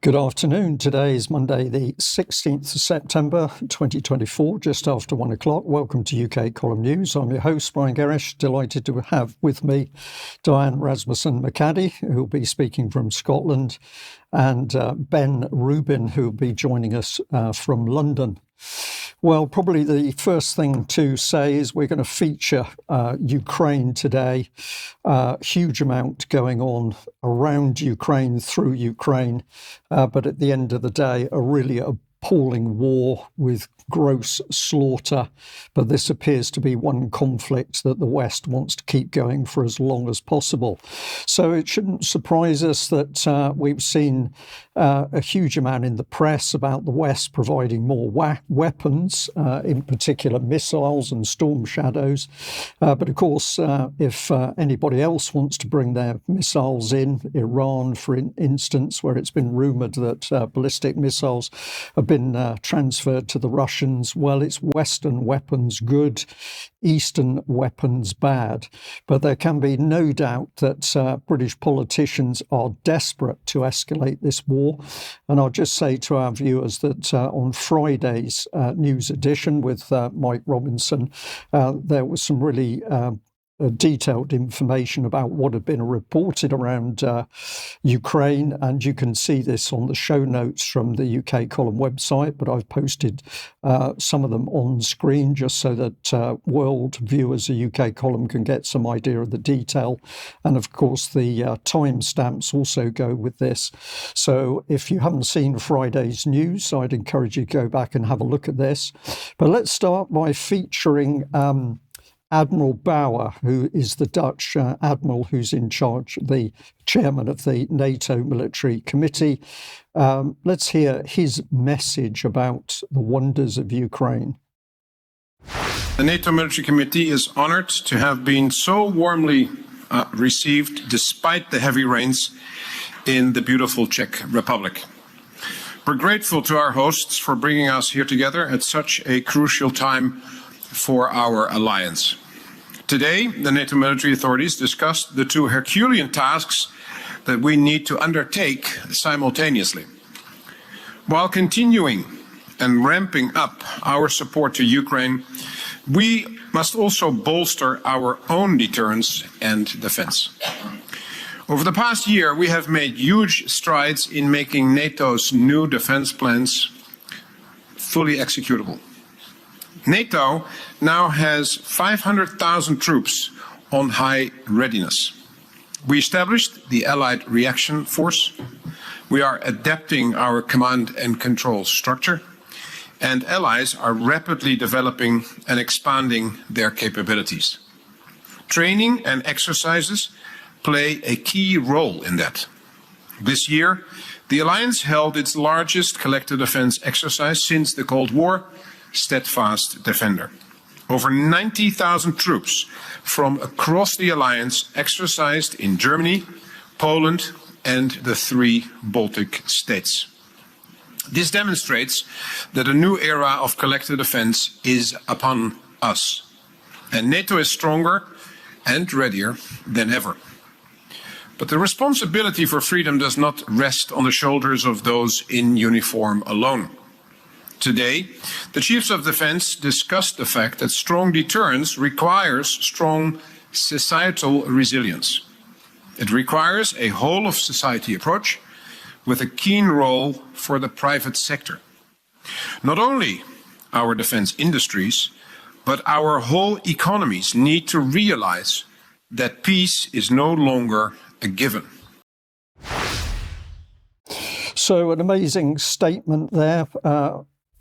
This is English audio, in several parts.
Good afternoon. Today is Monday, the 16th of September, 2024, just after 1 o'clock. Welcome to UK Column News. I'm your host, Brian Gerrish. Delighted to have with me Diane, Rasmussen, McAdie, who will be speaking from Scotland, and Ben Rubin, who will be joining us from London. Well, probably the first thing to say is we're going to feature Ukraine today. Huge amount going on around Ukraine, through Ukraine, but at the end of the day, a really appalling war with gross slaughter. But this appears to be one conflict that the West wants to keep going for as long as possible. So it shouldn't surprise us that we've seen a huge amount in the press about the West providing more weapons, in particular missiles and storm shadows. But of course, if anybody else wants to bring their missiles in, Iran, for instance, where it's been rumoured that ballistic missiles have been transferred to the Russians, well, it's Western weapons good, Eastern weapons bad. But there can be no doubt that British politicians are desperate to escalate this war. And I'll just say to our viewers that on Friday's news edition with Mike Robinson, there was some really detailed information about what had been reported around Ukraine, and you can see this on the show notes from the UK Column website, but I've posted some of them on screen just so that world viewers of UK Column can get some idea of the detail. And of course the timestamps also go with this. So if you haven't seen Friday's news, I'd encourage you to go back and have a look at this. But let's start by featuring Admiral Bauer, who is the Dutch admiral who's in charge, the chairman of the NATO Military Committee. Let's hear his message about the wonders of Ukraine. The NATO Military Committee is honored to have been so warmly received despite the heavy rains in the beautiful Czech Republic. We're grateful to our hosts for bringing us here together at such a crucial time for our alliance. Today, the NATO military authorities discussed the two Herculean tasks that we need to undertake simultaneously. While continuing and ramping up our support to Ukraine, we must also bolster our own deterrence and defense. Over the past year, we have made huge strides in making NATO's new defense plans fully executable. NATO now has 500,000 troops on high readiness. We established the Allied Reaction Force. We are adapting our command and control structure, and allies are rapidly developing and expanding their capabilities. Training and exercises play a key role in that. This year, the alliance held its largest collective defense exercise since the Cold War, Steadfast Defender. Over 90,000 troops from across the alliance exercised in Germany, Poland, and the 3 Baltic states. This demonstrates that a new era of collective defense is upon us, and NATO is stronger and readier than ever. But the responsibility for freedom does not rest on the shoulders of those in uniform alone. Today, the chiefs of defense discussed the fact that strong deterrence requires strong societal resilience. It requires a whole-of-society approach with a keen role for the private sector. Not only our defense industries, but our whole economies need to realize that peace is no longer a given. So an amazing statement there.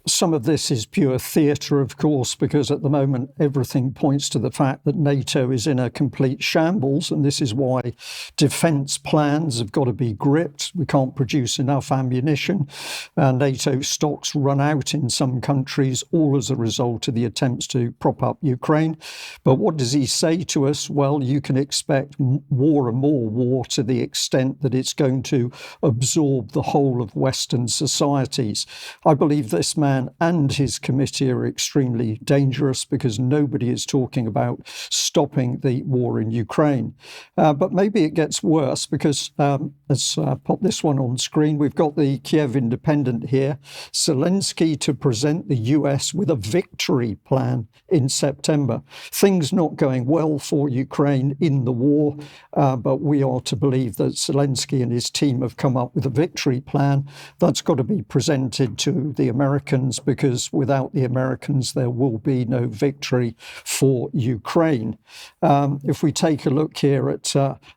Some of this is pure theatre, of course, because at the moment everything points to the fact that NATO is in a complete shambles, and this is why defence plans have got to be gripped. We can't produce enough ammunition. NATO stocks run out in some countries, all as a result of the attempts to prop up Ukraine. But what does he say to us? Well, you can expect war and more war to the extent that it's going to absorb the whole of Western societies. I believe this man man and his committee are extremely dangerous because nobody is talking about stopping the war in Ukraine. But maybe it gets worse because, let's pop this one on screen, we've got the Kiev Independent here. Zelensky to present the US with a victory plan in September. Things not going well for Ukraine in the war, but we are to believe that Zelensky and his team have come up with a victory plan. That's got to be presented to the Americans, because without the Americans there will be no victory for Ukraine. If we take a look here at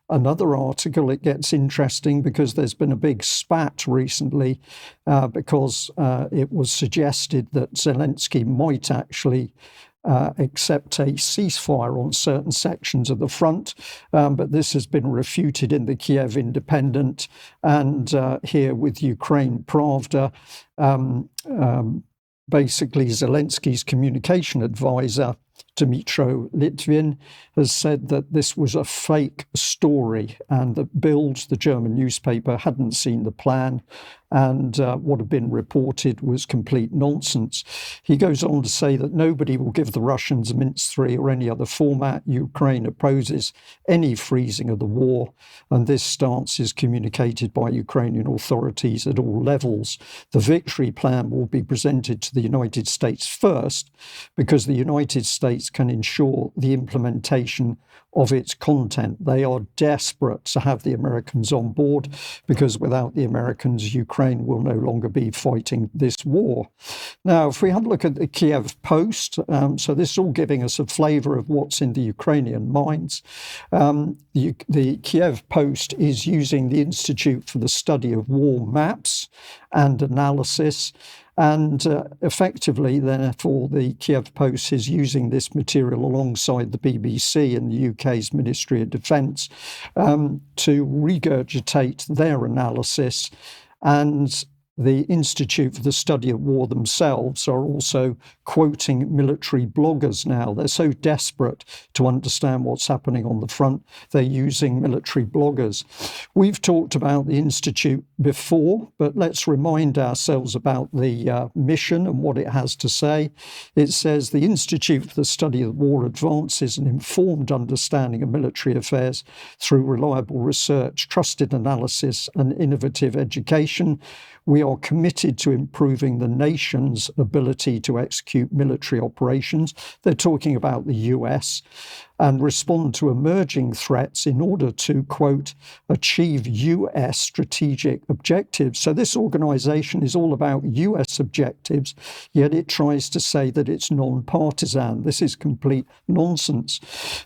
another article, it gets interesting because there's been a big spat recently because it was suggested that Zelensky might actually accept a ceasefire on certain sections of the front, but this has been refuted in the Kiev Independent and here with Ukraine Pravda. Basically, Zelensky's communication advisor, Dmytro Litvin, has said that this was a fake story and that Bild, the German newspaper, hadn't seen the plan, and what had been reported was complete nonsense. He goes on to say that nobody will give the Russians a Minsk III or any other format. Ukraine opposes any freezing of the war, and this stance is communicated by Ukrainian authorities at all levels. The victory plan will be presented to the United States first, because the United States can ensure the implementation of its content. They are desperate to have the Americans on board, because without the Americans, Ukraine will no longer be fighting this war. Now, if we have a look at the Kiev Post, so this is all giving us a flavour of what's in the Ukrainian minds. The Kiev Post is using the Institute for the Study of War maps and analysis. And effectively, therefore, the Kiev Post is using this material alongside the BBC and the UK's Ministry of Defence to regurgitate their analysis. And the Institute for the Study of War themselves are also quoting military bloggers now. They're so desperate to understand what's happening on the front, they're using military bloggers. We've talked about the Institute before, but let's remind ourselves about the mission and what it has to say. It says the Institute for the Study of War advances an informed understanding of military affairs through reliable research, trusted analysis, and innovative education. We are committed to improving the nation's ability to execute military operations. They're talking about the US, and respond to emerging threats in order to, quote, achieve US strategic objectives. So this organisation is all about US objectives, yet it tries to say that it's non-partisan. This is complete nonsense.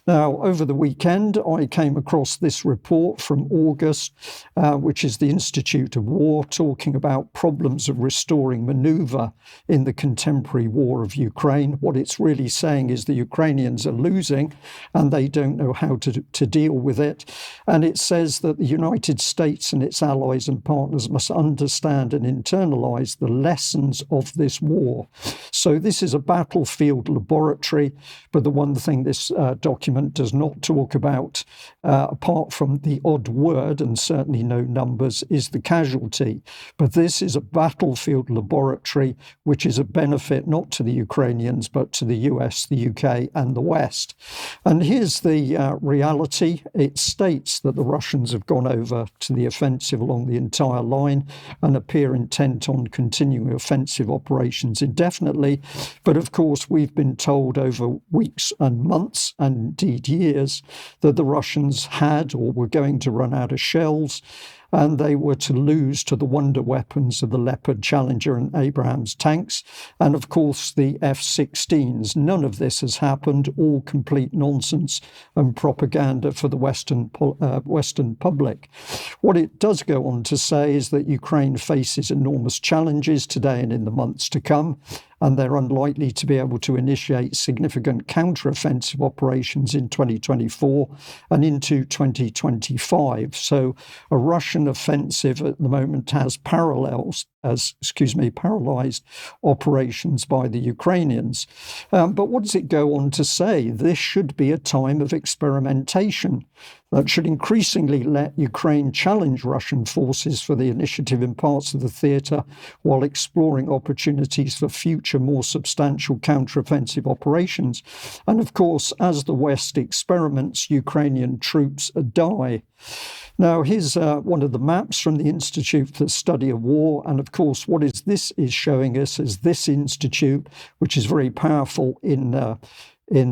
Now, over the weekend, I came across this report from August, which is the Institute of War, talking about problems of restoring manoeuvre in the contemporary war of Ukraine. What it's really saying is the Ukrainians are losing, and they don't know how to deal with it. And it says that the United States and its allies and partners must understand and internalise the lessons of this war. So this is a battlefield laboratory, but the one thing this document does not talk about, apart from the odd word and certainly no numbers, is the casualty. But this is a battlefield laboratory which is a benefit not to the Ukrainians, but to the US, the UK and the West. And here's the reality. It states that the Russians have gone over to the offensive along the entire line and appear intent on continuing offensive operations indefinitely. But of course, we've been told over weeks and months, and indeed years, that the Russians had or were going to run out of shells, and they were to lose to the wonder weapons of the Leopard, Challenger and Abrams tanks, and of course the F-16s. None of this has happened, all complete nonsense and propaganda for the Western public. What it does go on to say is that Ukraine faces enormous challenges today and in the months to come, and they're unlikely to be able to initiate significant counter-offensive operations in 2024 and into 2025. So a Russian offensive at the moment has parallels paralysed operations by the Ukrainians. But what does it go on to say? This should be a time of experimentation that should increasingly let Ukraine challenge Russian forces for the initiative in parts of the theatre while exploring opportunities for future more substantial counteroffensive operations. And of course, as the West experiments, Ukrainian troops die. Now, here's one of the maps from the Institute for the Study of War. And of course, what this is showing us is this institute, which is very powerful in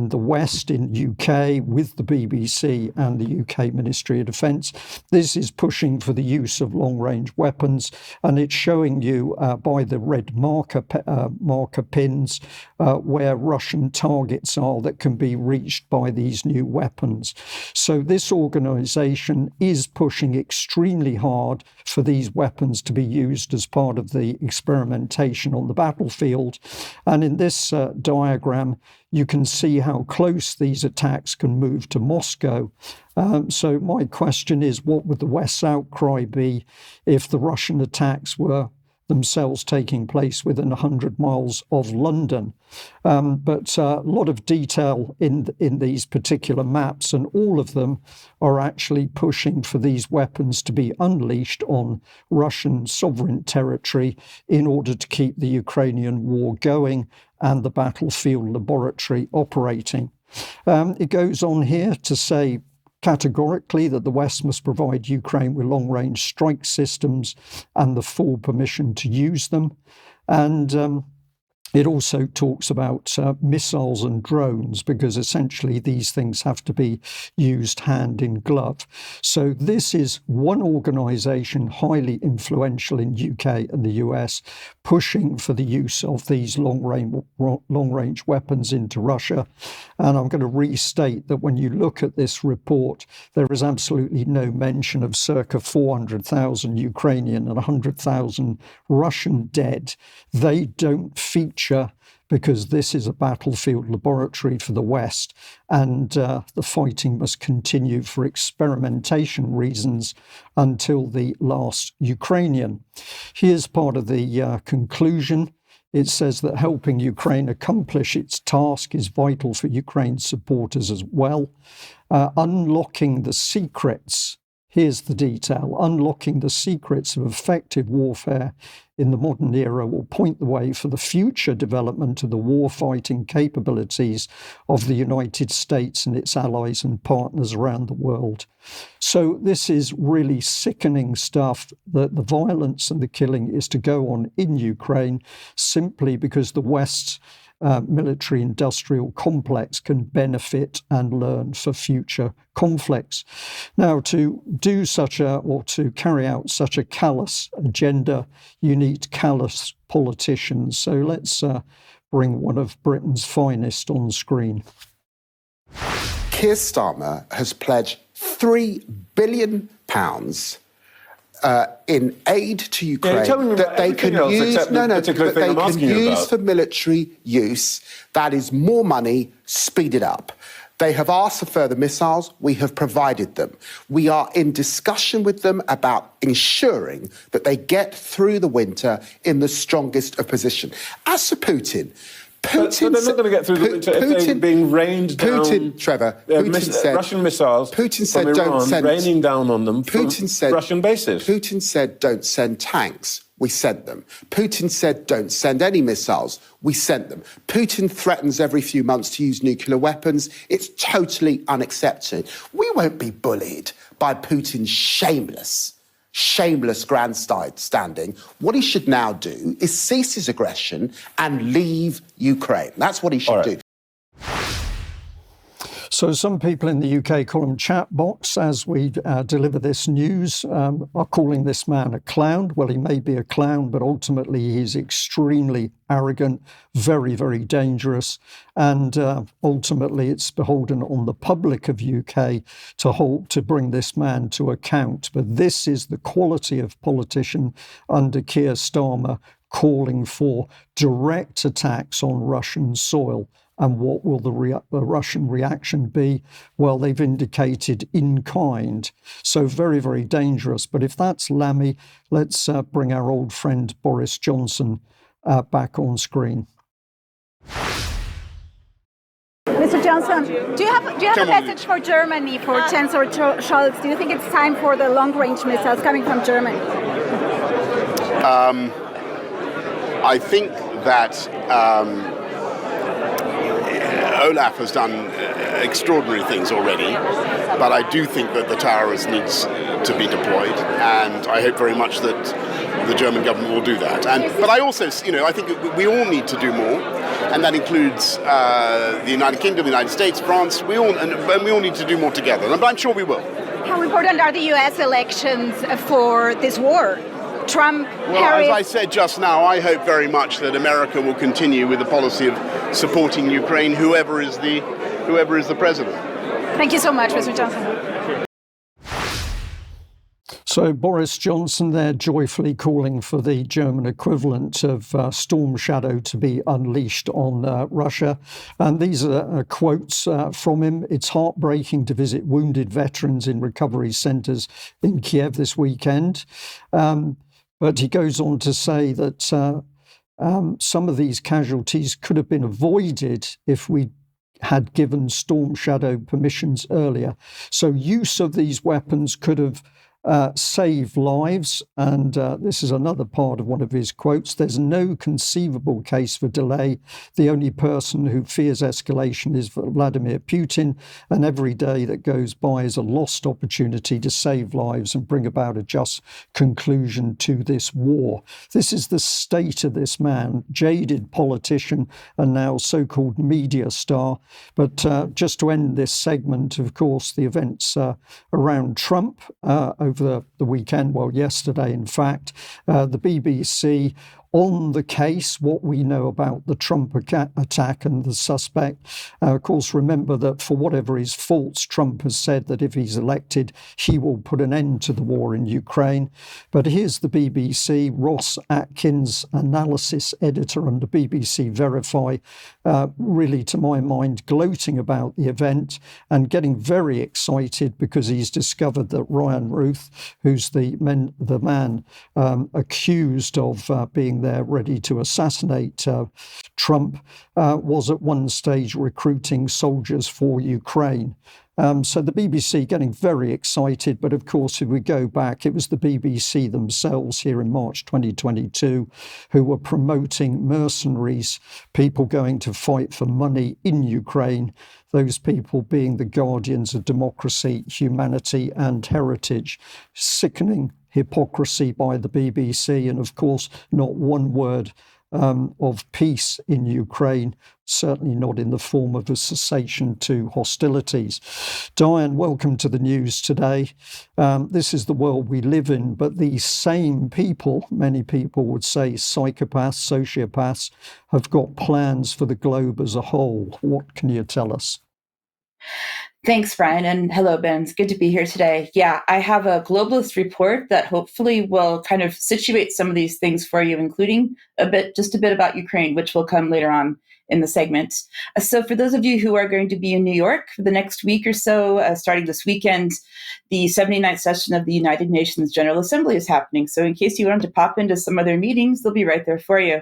the West, in UK, with the BBC and the UK Ministry of Defence. This is pushing for the use of long-range weapons, and it's showing you by the red marker pins where Russian targets are that can be reached by these new weapons. So this organisation is pushing extremely hard for these weapons to be used as part of the experimentation on the battlefield. And in this diagram, you can see how close these attacks can move to Moscow. So my question is, what would the West's outcry be if the Russian attacks were themselves taking place within 100 miles of London? But a lot of detail in these particular maps, and all of them are actually pushing for these weapons to be unleashed on Russian sovereign territory in order to keep the Ukrainian war going and the battlefield laboratory operating. It goes on here to say categorically that the West must provide Ukraine with long-range strike systems and the full permission to use them. And it also talks about missiles and drones, because essentially these things have to be used hand in glove. So this is one organisation highly influential in UK and the US, pushing for the use of these long-range weapons into Russia. And I'm going to restate that when you look at this report, there is absolutely no mention of circa 400,000 Ukrainian and 100,000 Russian dead. They don't feature because this is a battlefield laboratory for the West, and the fighting must continue for experimentation reasons until the last Ukrainian. Here's part of the conclusion. It says that helping Ukraine accomplish its task is vital for Ukraine's supporters as well. Unlocking the secrets, here's the detail, unlocking the secrets of effective warfare in the modern era will point the way for the future development of the war-fighting capabilities of the United States and its allies and partners around the world. So this is really sickening stuff, that the violence and the killing is to go on in Ukraine simply because the West's military-industrial complex can benefit and learn for future conflicts. Now, to do to carry out such a callous agenda, you need callous politicians. So let's bring one of Britain's finest on screen. Keir Starmer has pledged £3 billion in aid to Ukraine that they can use for military use. That is more money, speed it up. They have asked for further missiles. We have provided them. We are in discussion with them about ensuring that they get through the winter in the strongest of position. As for Putin, but they're not going to get through the winter if they're being rained down. Putin said Russian missiles from Iran don't send, raining down on them from Russian bases. Putin said don't send tanks. We sent them. Putin said don't send any missiles. We sent them. Putin threatens every few months to use nuclear weapons. It's totally unaccepted. We won't be bullied by Putin's shameless grandstanding. What he should now do is cease his aggression and leave Ukraine. That's what he should do. So some people in the UK column chat box, as we deliver this news, are calling this man a clown. Well, he may be a clown, but ultimately he's extremely arrogant, very, very dangerous. And ultimately it's beholden on the public of UK to bring this man to account. But this is the quality of politician under Keir Starmer, calling for direct attacks on Russian soil And what will the Russian reaction be? Well, they've indicated in kind. So very, very dangerous. But if that's Lammy, let's bring our old friend Boris Johnson back on screen. Mr. Johnson, do you have a message for Germany, for Chancellor Scholz? Do you think it's time for the long-range missiles coming from Germany? I think that Olaf has done extraordinary things already, but I do think that the towers needs to be deployed, and I hope very much that the German government will do that. But I also, I think we all need to do more, and that includes the United Kingdom, the United States, France. We all need to do more together, but I'm sure we will. How important are the U.S. elections for this war? Trump, well, Harris. As I said just now, I hope very much that America will continue with the policy of supporting Ukraine, whoever is the president. Thank you so much, Mr. Johnson. So Boris Johnson there joyfully calling for the German equivalent of Storm Shadow to be unleashed on Russia. And these are quotes from him. It's heartbreaking to visit wounded veterans in recovery centres in Kiev this weekend. But he goes on to say that some of these casualties could have been avoided if we had given Storm Shadow permissions earlier. So use of these weapons could have save lives. And this is another part of one of his quotes. There's no conceivable case for delay. The only person who fears escalation is Vladimir Putin. And every day that goes by is a lost opportunity to save lives and bring about a just conclusion to this war. This is the state of this man, jaded politician and now so-called media star. But just to end this segment, of course, the events around Trump over the weekend, well, yesterday, in fact, the BBC on the case, what we know about the Trump attack and the suspect. Of course, remember that for whatever his faults, Trump has said that if he's elected, he will put an end to the war in Ukraine. But here's the BBC, Ross Atkins, analysis editor under BBC Verify, really, to my mind, gloating about the event and getting very excited because he's discovered that Ryan Ruth, who's the man accused of being there ready to assassinate Trump, was at one stage recruiting soldiers for Ukraine. So the BBC getting very excited. But of course, if we go back, it was the BBC themselves here in March 2022 who were promoting mercenaries, people going to fight for money in Ukraine, those people being the guardians of democracy, humanity and heritage. Sickening hypocrisy by the BBC, and of course not one word of peace in Ukraine, certainly not in the form of a cessation to hostilities. Diane, welcome to the news today. This is the world we live in, but these same people, many people would say psychopaths, sociopaths, have got plans for the globe as a whole. What can you tell us? Thanks, Brian, and hello, Ben. It's good to be here today. Yeah, I have a globalist report that hopefully will kind of situate some of these things for you, including just a bit about Ukraine, which will come later on in the segment. So for those of you who are going to be in New York for the next week or so, starting this weekend, the 79th session of the United Nations General Assembly is happening. So in case you wanted to pop into some of their meetings, they'll be right there for you.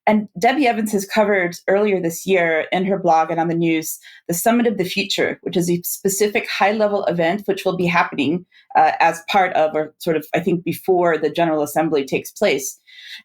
And Debbie Evans has covered earlier this year in her blog and on the news, the Summit of the Future, which is a specific high-level event which will be happening as part of, or sort of, I think, before the General Assembly takes place.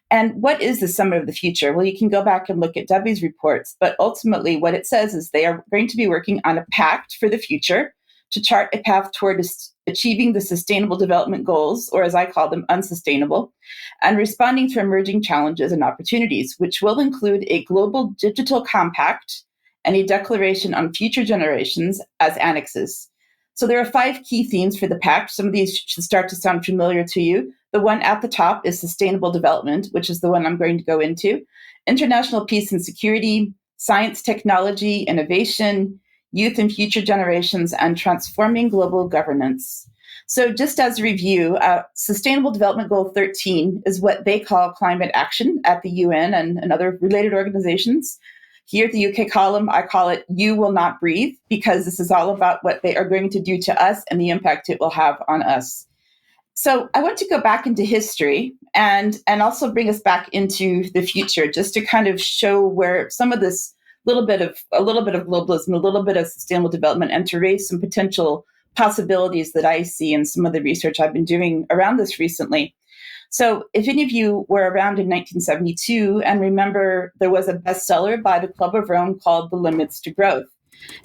And what is the Summit of the Future? Well, you can go back and look at Debbie's reports, but ultimately what it says is they are going to be working on a pact for the future to chart a path toward achieving the Sustainable Development Goals, or as I call them, unsustainable, and responding to emerging challenges and opportunities, which will include a global digital compact and a declaration on future generations as annexes. So there are 5 key themes for the pact. Some of these should start to sound familiar to you. The one at the top is sustainable development, which is the one I'm going to go into. International peace and security, science, technology, innovation, youth and future generations, and transforming global governance. So just as a review, Sustainable Development Goal 13 is what they call climate action at the UN and other related organizations. Here at the UK column, I call it You Will Not Breathe, because this is all about what they are going to do to us and the impact it will have on us. So I want to go back into history and also bring us back into the future, just to kind of show where some of this a little bit of globalism, a little bit of sustainable development, and to raise some potential possibilities that I see in some of the research I've been doing around this recently. So if any of you were around in 1972 and remember, there was a bestseller by the Club of Rome called The Limits to Growth.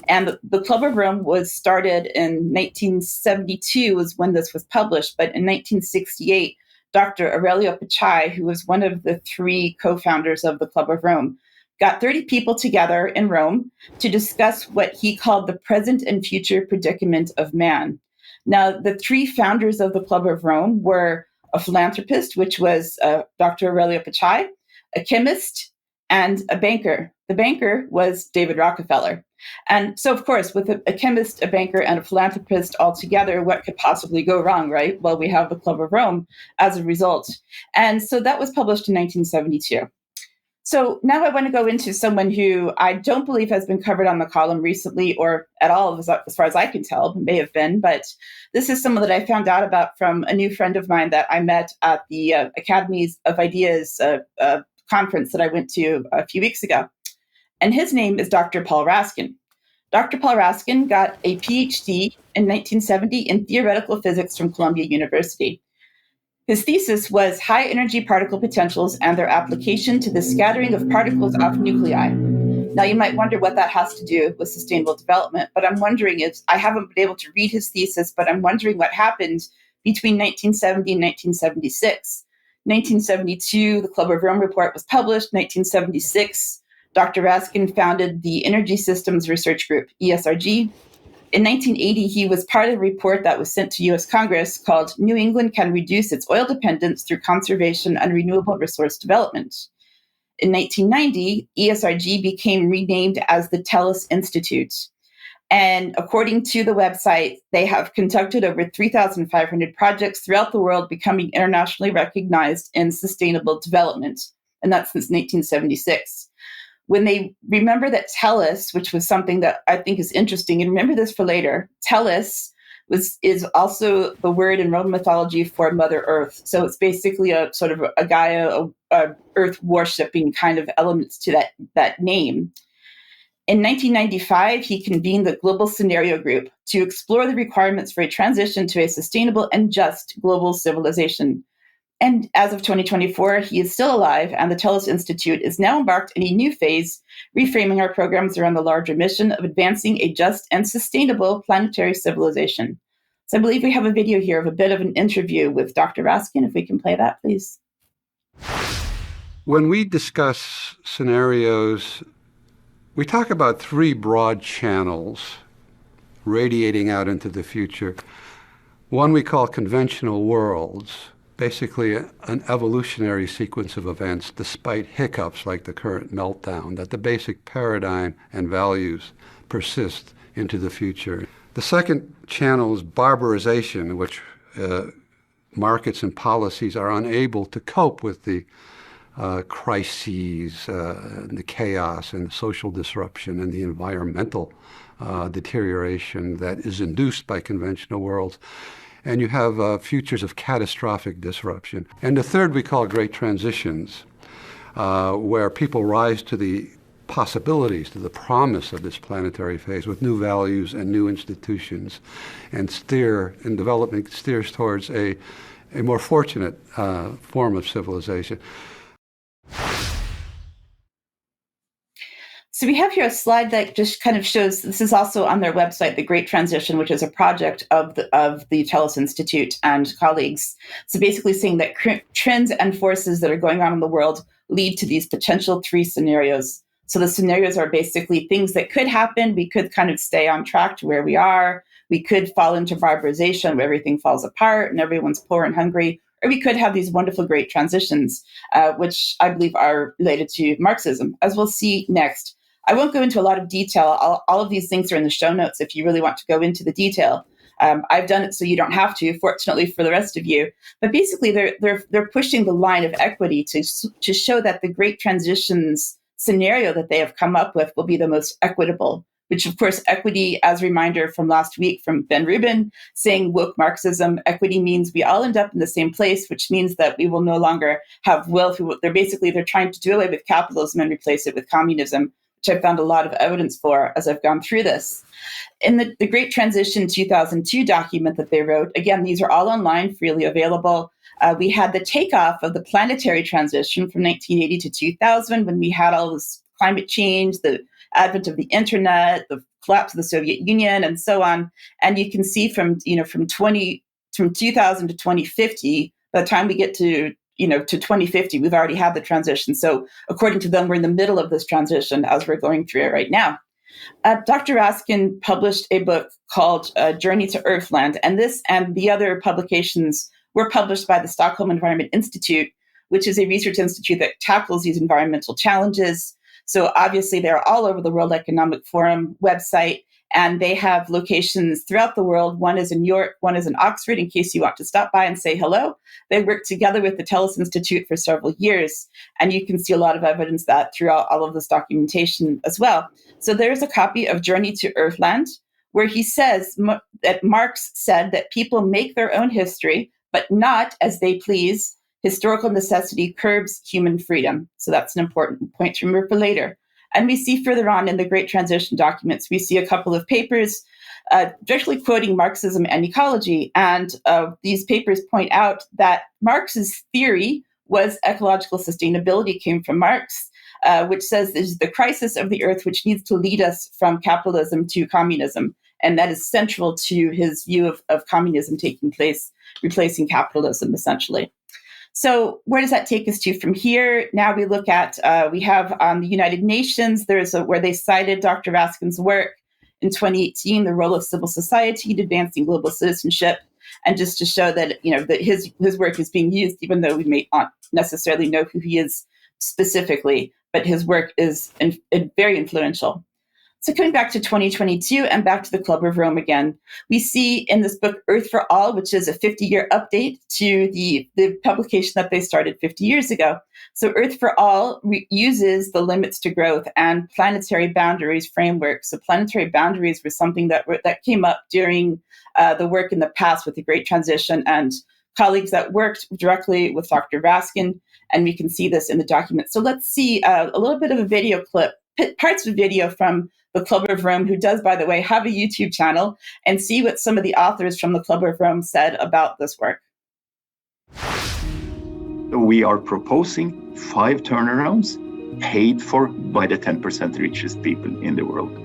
And the Club of Rome was started in 1972 was when this was published. But in 1968, Dr. Aurelio Pachai, who was one of the three co-founders of the Club of Rome, got 30 people together in Rome to discuss what he called the present and future predicament of man. Now, the three founders of the Club of Rome were a philanthropist, which was Dr. Aurelio Pachai, a chemist, and a banker. The banker was David Rockefeller. And so, of course, with a chemist, a banker, and a philanthropist all together, what could possibly go wrong, right? Well, we have the Club of Rome as a result. And so that was published in 1972. So now I want to go into someone who I don't believe has been covered on the column recently or at all, as far as I can tell, may have been, but this is someone that I found out about from a new friend of mine that I met at the Academies of Ideas conference that I went to a few weeks ago. And his name is Dr. Paul Raskin. Dr. Paul Raskin got a PhD in 1970 in theoretical physics from Columbia University. His thesis was high energy particle potentials and their application to the scattering of particles off nuclei. Now, you might wonder what that has to do with sustainable development, but I'm wondering if I haven't been able to read his thesis, but I'm wondering what happened between 1970 and 1976. 1972, the Club of Rome report was published. 1976, Dr. Raskin founded the Energy Systems Research Group, ESRG. In 1980, he was part of a report that was sent to U.S. Congress called New England Can Reduce Its Oil Dependence Through Conservation and Renewable Resource Development. In 1990, ESRG became renamed as the TELUS Institute. And according to the website, they have conducted over 3,500 projects throughout the world, becoming internationally recognized in sustainable development. And that's since 1976. When they remember that TELUS, which was something that I think is interesting, and remember this for later, TELUS is also the word in Roman mythology for Mother Earth. So it's basically a sort of a Gaia, a Earth worshipping kind of elements to that name. In 1995, he convened the Global Scenario Group to explore the requirements for a transition to a sustainable and just global civilization. And as of 2024, he is still alive, and the TELUS Institute is now embarked in a new phase, reframing our programs around the larger mission of advancing a just and sustainable planetary civilization. So I believe we have a video here of a bit of an interview with Dr. Raskin. If we can play that, please. When we discuss scenarios, we talk about three broad channels radiating out into the future. One we call conventional worlds, basically an evolutionary sequence of events despite hiccups like the current meltdown, that the basic paradigm and values persist into the future. The second channel is barbarization, in which markets and policies are unable to cope with the crises, the chaos and the social disruption and the environmental deterioration that is induced by conventional worlds. And you have futures of catastrophic disruption. And the third we call great transitions, where people rise to the possibilities, to the promise of this planetary phase with new values and new institutions, and development steers towards a more fortunate form of civilization. So we have here a slide that just kind of shows, this is also on their website, The Great Transition, which is a project of the TELUS Institute and colleagues. So basically saying that trends and forces that are going on in the world lead to these potential three scenarios. So the scenarios are basically things that could happen. We could kind of stay on track to where we are. We could fall into barbarization where everything falls apart and everyone's poor and hungry. Or we could have these wonderful great transitions, which I believe are related to Marxism, as we'll see next. I won't go into a lot of detail. All of these things are in the show notes if you really want to go into the detail. I've done it so you don't have to, fortunately for the rest of you. But basically, they're pushing the line of equity to show that the great transitions scenario that they have come up with will be the most equitable, which of course, equity, as a reminder from last week from Ben Rubin, saying woke Marxism, equity means we all end up in the same place, which means that we will no longer have wealth. They're trying to do away with capitalism and replace it with communism, which I've found a lot of evidence for as I've gone through this. In the Great Transition 2002 document that they wrote, again, these are all online, freely available. We had the takeoff of the planetary transition from 1980 to 2000, when we had all this climate change, the advent of the internet, the collapse of the Soviet Union, and so on. And you can see from 2000 to 2050, by the time we get to 2050, we've already had the transition. So according to them, we're in the middle of this transition as we're going through it right now. Dr. Raskin published a book called Journey to Earthland, and this and the other publications were published by the Stockholm Environment Institute, which is a research institute that tackles these environmental challenges. So obviously they're all over the World Economic Forum website, and they have locations throughout the world. One is in New York, one is in Oxford, in case you want to stop by and say hello. They worked together with the Tellus Institute for several years, and you can see a lot of evidence that throughout all of this documentation as well. So there's a copy of Journey to Earthland, where he says that Marx said that people make their own history, but not as they please. Historical necessity curbs human freedom. So that's an important point to remember for later. And we see further on in the Great Transition documents, we see a couple of papers directly quoting Marxism and ecology. And these papers point out that Marx's theory was ecological sustainability, came from Marx, which says this is the crisis of the earth, which needs to lead us from capitalism to communism. And that is central to his view of communism taking place, replacing capitalism, essentially. So where does that take us to from here? Now we look at, we have on the United Nations, where they cited Dr. Raskin's work in 2018, the role of civil society in advancing global citizenship, and just to show that, that his work is being used, even though we may not necessarily know who he is specifically, but his work is very influential. So coming back to 2022 and back to the Club of Rome again, we see in this book, Earth for All, which is a 50-year update to the publication that they started 50 years ago. So Earth for All uses the limits to growth and planetary boundaries framework. So planetary boundaries were something that came up during the work in the past with the Great Transition and colleagues that worked directly with Dr. Raskin, and we can see this in the document. So let's see a little bit of a video clip, parts of a video from the Club of Rome, who does, by the way, have a YouTube channel, and see what some of the authors from the Club of Rome said about this work. We are proposing 5 turnarounds paid for by the 10% richest people in the world.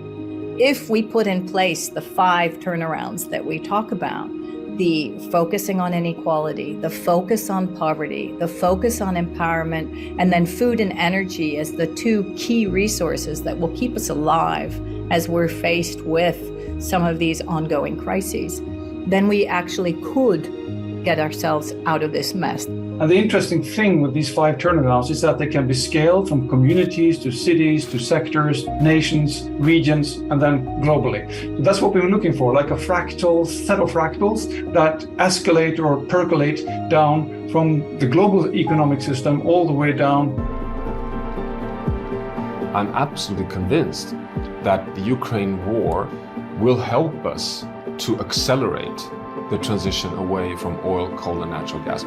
If we put in place the 5 turnarounds that we talk about, the focusing on inequality, the focus on poverty, the focus on empowerment, and then food and energy as the 2 key resources that will keep us alive as we're faced with some of these ongoing crises, then we actually could get ourselves out of this mess. And the interesting thing with these 5 turnarounds is that they can be scaled from communities to cities to sectors, nations, regions, and then globally. So that's what we were looking for, like a fractal set of fractals that escalate or percolate down from the global economic system all the way down. I'm absolutely convinced that the Ukraine war will help us to accelerate the transition away from oil, coal, and natural gas.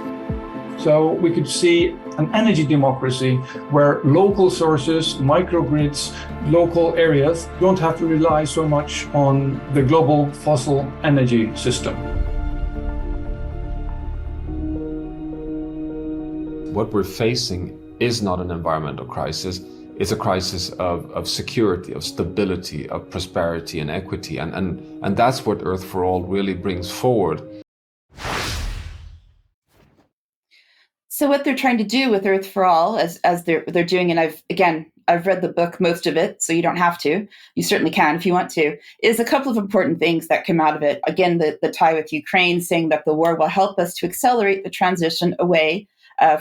So we could see an energy democracy where local sources, microgrids, local areas don't have to rely so much on the global fossil energy system. What we're facing is not an environmental crisis. It's a crisis of security, of stability, of prosperity and equity. And that's what Earth for All really brings forward. So what they're trying to do with Earth for All, as they're doing, and I've read the book, most of it, so you don't have to. You certainly can if you want to, is a couple of important things that come out of it. Again, the tie with Ukraine, saying that the war will help us to accelerate the transition away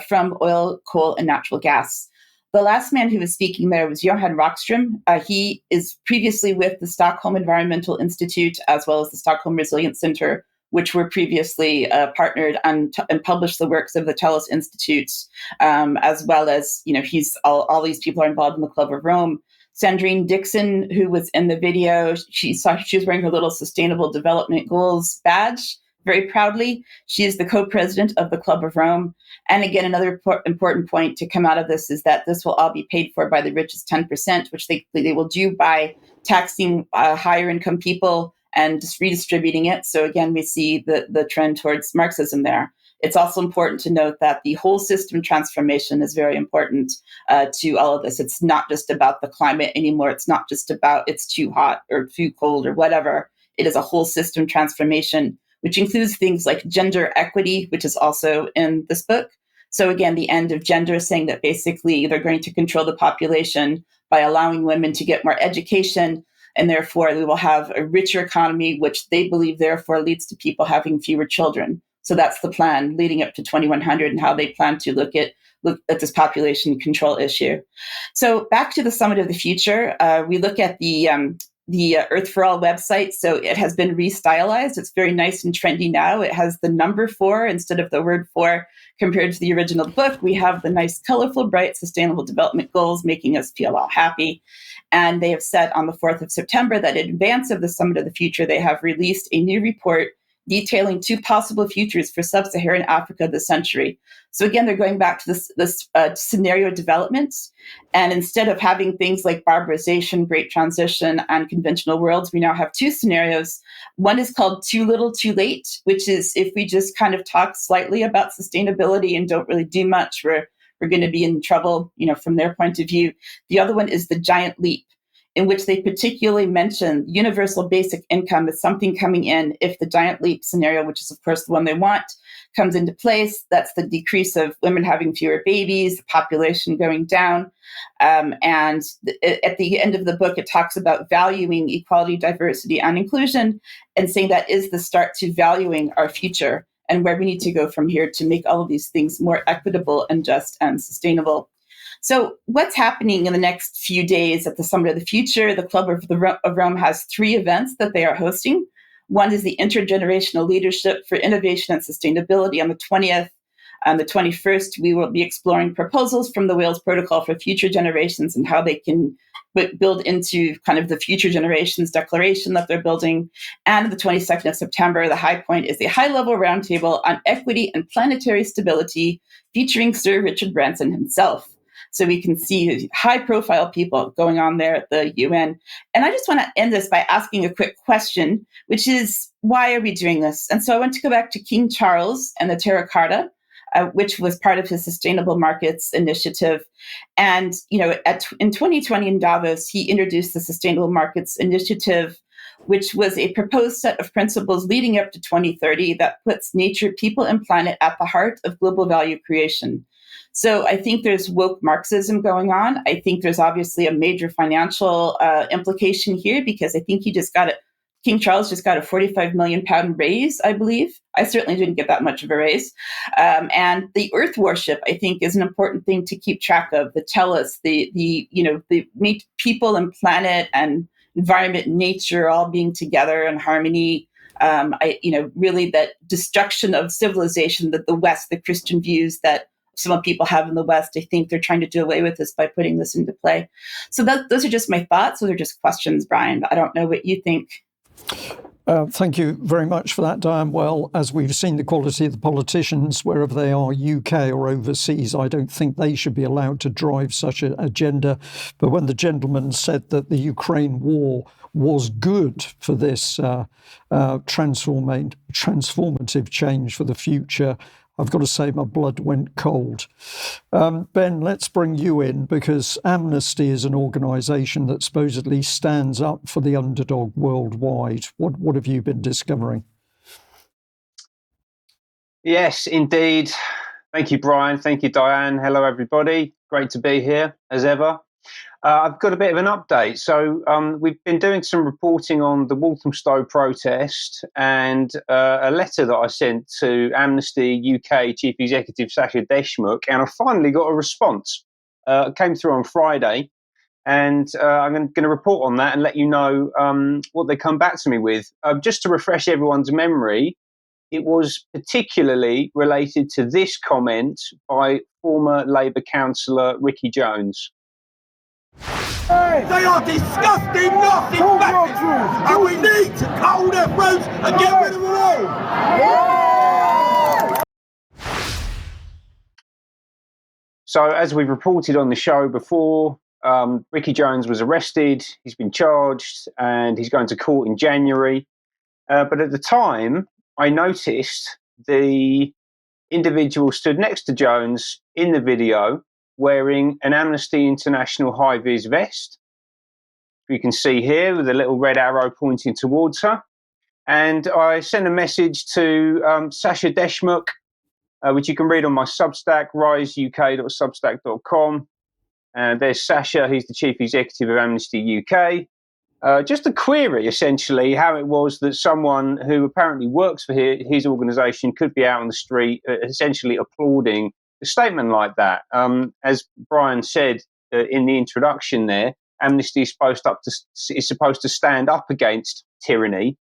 from oil, coal, and natural gas. The last man who was speaking there was Johan Rockström. He is previously with the Stockholm Environmental Institute, as well as the Stockholm Resilience Center, which were previously partnered and published the works of the TELUS Institute, as well as, he's all these people are involved in the Club of Rome. Sandrine Dixon, who was in the video, she was wearing her little Sustainable Development Goals badge very proudly. She is the co-president of the Club of Rome. And again, another important point to come out of this is that this will all be paid for by the richest 10%, which they will do by taxing higher income people and just redistributing it. So again, we see the trend towards Marxism there. It's also important to note that the whole system transformation is very important to all of this. It's not just about the climate anymore. It's not just about it's too hot or too cold or whatever. It is a whole system transformation, which includes things like gender equity, which is also in this book. So again, the end of gender, saying that basically they're going to control the population by allowing women to get more education, and therefore we will have a richer economy, which they believe therefore leads to people having fewer children. So that's the plan leading up to 2100 and how they plan to look at this population control issue. So back to the Summit of the Future, we look at the Earth for All website. So it has been restylized. It's very nice and trendy now. It has the number 4 instead of the word 4 compared to the original book. We have the nice, colorful, bright, sustainable development goals, making us feel all happy. And they have said on the 4th of September that in advance of the Summit of the Future, they have released a new report detailing 2 possible futures for sub-Saharan Africa this century. So again, they're going back to this scenario development. And instead of having things like barbarization, great transition, and conventional worlds, we now have 2 scenarios. One is called Too Little, Too Late, which is if we just kind of talk slightly about sustainability and don't really do much, we're going to be in trouble, from their point of view. The other one is the Giant Leap, in which they particularly mention universal basic income as something coming in if the Giant Leap scenario, which is of course the one they want, comes into place. That's the decrease of women having fewer babies, the population going down. And at the end of the book, it talks about valuing equality, diversity, and inclusion, and saying that is the start to valuing our future and where we need to go from here to make all of these things more equitable and just and sustainable. So what's happening in the next few days at the Summit of the Future? The Club of Rome has 3 events that they are hosting. One is the Intergenerational Leadership for Innovation and Sustainability on the 20th. On the 21st, we will be exploring proposals from the Wales Protocol for future generations and how they can build into kind of the future generations declaration that they're building. And on the 22nd of September, the high point is the high-level roundtable on equity and planetary stability featuring Sir Richard Branson himself. So we can see high-profile people going on there at the UN. And I just want to end this by asking a quick question, which is, why are we doing this? And so I want to go back to King Charles and the Terra Carta, which was part of his Sustainable Markets Initiative. And, in 2020 in Davos, he introduced the Sustainable Markets Initiative, which was a proposed set of principles leading up to 2030 that puts nature, people, and planet at the heart of global value creation. So I think there's woke Marxism going on. I think there's obviously a major financial implication here because I think King Charles just got a £45 million raise, I believe. I certainly didn't get that much of a raise. And the earth worship, I think, is an important thing to keep track of. The TELUS, the people and planet and environment and nature all being together in harmony. Really that destruction of civilization that the West, the Christian views that some people have in the West, I think they're trying to do away with this by putting this into play. So those are just my thoughts. Those are just questions, Brian. I don't know what you think. Thank you very much for that, Diane. Well, as we've seen the quality of the politicians, wherever they are, UK or overseas, I don't think they should be allowed to drive such an agenda. But when the gentleman said that the Ukraine war was good for this transformative change for the future, I've got to say my blood went cold. Ben, let's bring you in because Amnesty is an organisation that supposedly stands up for the underdog worldwide. What have you been discovering? Yes, indeed. Thank you, Brian. Thank you, Diane. Hello, everybody. Great to be here, as ever. I've got a bit of an update. So we've been doing some reporting on the Walthamstow protest and a letter that I sent to Amnesty UK Chief Executive Sasha Deshmukh, and I finally got a response. It came through on Friday, and I'm going to report on that and let you know what they come back to me with. Just to refresh everyone's memory, it was particularly related to this comment by former Labour councillor Ricky Jones. They are disgusting, nasty bastards, and we need to cull their fruits and get rid of them all. So, as we've reported on the show before, Ricky Jones was arrested, he's been charged, and he's going to court in January. But at the time, I noticed the individual stood next to Jones in the video wearing an Amnesty International high-vis vest. You can see here with a little red arrow pointing towards her. And I sent a message to Sasha Deshmukh, which you can read on my Substack, riseuk.substack.com. And there's Sasha, he's the Chief Executive of Amnesty UK. Just a query, essentially, how it was that someone who apparently works for his organisation could be out on the street essentially applauding a statement like that. As Brian said in the introduction there, Amnesty is supposed to stand up against tyranny,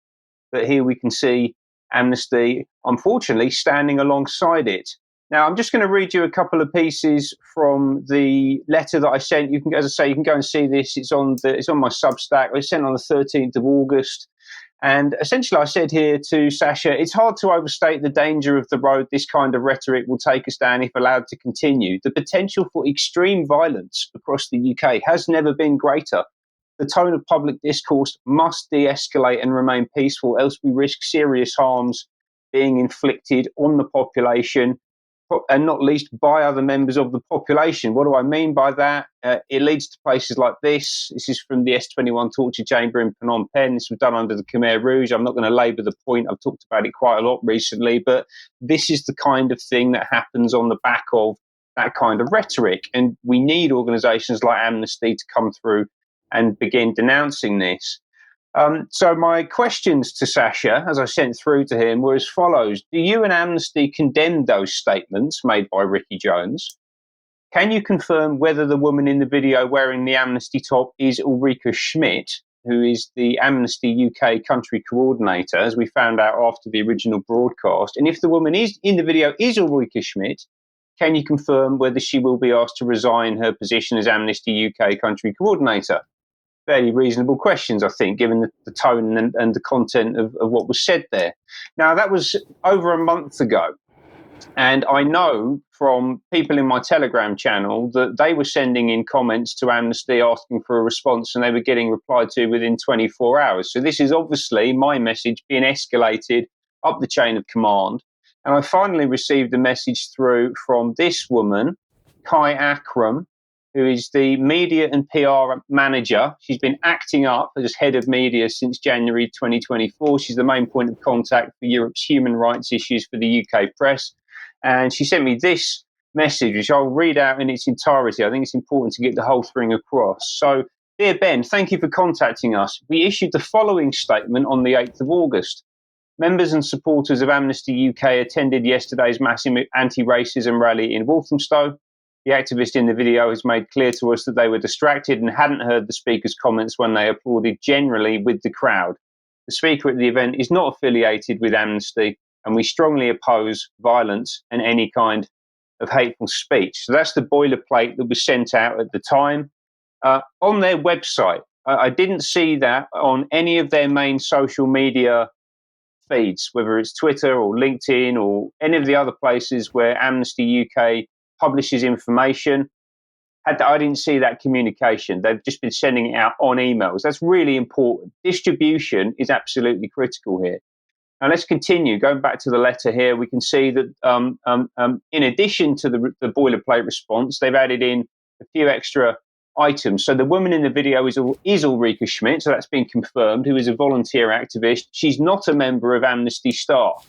but here we can see Amnesty, unfortunately, standing alongside it. Now, I'm just going to read you a couple of pieces from the letter that I sent. You can, as I say, you can go and see this. It's on my Substack. It was sent on the 13th of August. And essentially, I said here to Sasha, it's hard to overstate the danger of the road this kind of rhetoric will take us down if allowed to continue. The potential for extreme violence across the UK has never been greater. The tone of public discourse must de-escalate and remain peaceful, else we risk serious harms being inflicted on the population, and not least by other members of the population. What do I mean by that? It leads to places like this. This is from the S21 torture chamber in Phnom Penh. This was done under the Khmer Rouge. I'm not going to labour the point. I've talked about it quite a lot recently, but this is the kind of thing that happens on the back of that kind of rhetoric. And we need organisations like Amnesty to come through and begin denouncing this. So my questions to Sasha, as I sent through to him, were as follows. Do you and Amnesty condemn those statements made by Ricky Jones? Can you confirm whether the woman in the video wearing the Amnesty top is Ulrika Schmidt, who is the Amnesty UK country coordinator, as we found out after the original broadcast? And if the woman is in the video is Ulrika Schmidt, can you confirm whether she will be asked to resign her position as Amnesty UK country coordinator? Fairly reasonable questions, I think, given the tone and the content of what was said there. Now, that was over a month ago. And I know from people in my Telegram channel that they were sending in comments to Amnesty asking for a response, and they were getting replied to within 24 hours. So this is obviously my message being escalated up the chain of command. And I finally received a message through from this woman, Kai Akram, who is the media and PR manager. She's been acting up as head of media since January 2024. She's the main point of contact for Europe's human rights issues for the UK press. And she sent me this message, which I'll read out in its entirety. I think it's important to get the whole thing across. So, dear Ben, thank you for contacting us. We issued the following statement on the 8th of August. Members and supporters of Amnesty UK attended yesterday's massive anti-racism rally in Walthamstow. The activist in the video has made clear to us that they were distracted and hadn't heard the speaker's comments when they applauded generally with the crowd. The speaker at the event is not affiliated with Amnesty, and we strongly oppose violence and any kind of hateful speech. So that's the boilerplate that was sent out at the time. On their website, I didn't see that on any of their main social media feeds, whether it's Twitter or LinkedIn or any of the other places where Amnesty UK publishes information. I didn't see that communication. They've just been sending it out on emails. That's really important. Distribution is absolutely critical here. Now let's continue. Going back to the letter here, we can see that in addition to the boilerplate response, they've added in a few extra items. So the woman in the video is Ulrika Schmidt, so that's been confirmed, who is a volunteer activist. She's not a member of Amnesty staff,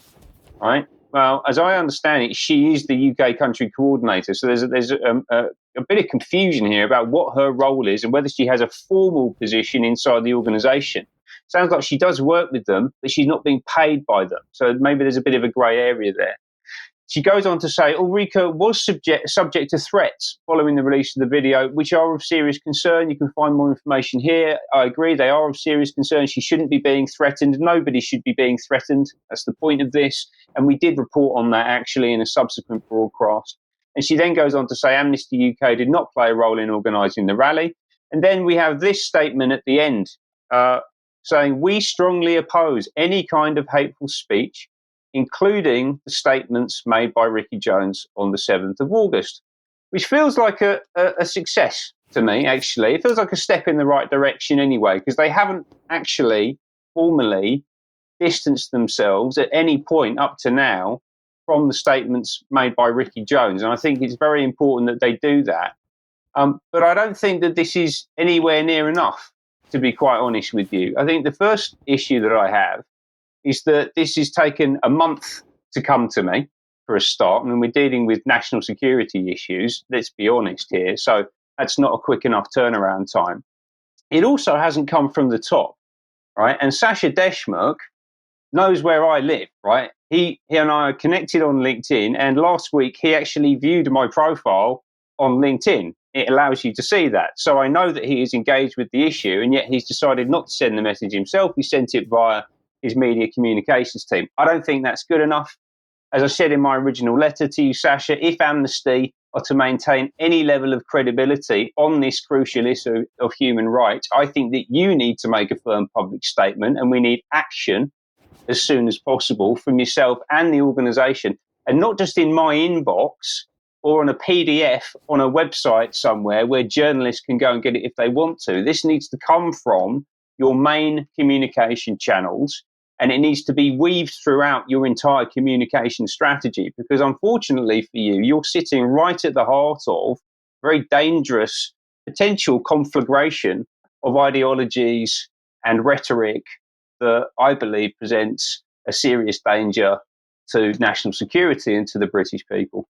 right? Well, as I understand it, she is the UK country coordinator. So there's a bit of confusion here about what her role is and whether she has a formal position inside the organisation. Sounds like she does work with them, but she's not being paid by them. So maybe there's a bit of a grey area there. She goes on to say, Ulrika was subject to threats following the release of the video, which are of serious concern. You can find more information here. I agree, they are of serious concern. She shouldn't be being threatened. Nobody should be being threatened. That's the point of this. And we did report on that, actually, in a subsequent broadcast. And she then goes on to say Amnesty UK did not play a role in organising the rally. And then we have this statement at the end saying, we strongly oppose any kind of hateful speech, including the statements made by Ricky Jones on the 7th of August, which feels like a success to me, actually. It feels like a step in the right direction anyway, because they haven't actually formally distanced themselves at any point up to now from the statements made by Ricky Jones. And I think it's very important that they do that. But I don't think that this is anywhere near enough, to be quite honest with you. I think the first issue that I have is that this has taken a month to come to me, for a start. I mean, we're dealing with national security issues, let's be honest here. So that's not a quick enough turnaround time. It also hasn't come from the top, right? And Sasha Deshmukh knows where I live, right? He and I are connected on LinkedIn, and last week he actually viewed my profile on LinkedIn. It allows you to see that. So I know that he is engaged with the issue, and yet he's decided not to send the message himself. He sent it via his media communications team. I don't think that's good enough. As I said in my original letter to you, Sasha, if Amnesty are to maintain any level of credibility on this crucial issue of human rights, I think that you need to make a firm public statement, and we need action as soon as possible from yourself and the organisation, and not just in my inbox or on a PDF on a website somewhere where journalists can go and get it if they want to. This needs to come from your main communication channels, and it needs to be weaved throughout your entire communication strategy, because unfortunately for you, you're sitting right at the heart of very dangerous potential conflagration of ideologies and rhetoric that I believe presents a serious danger to national security and to the British people.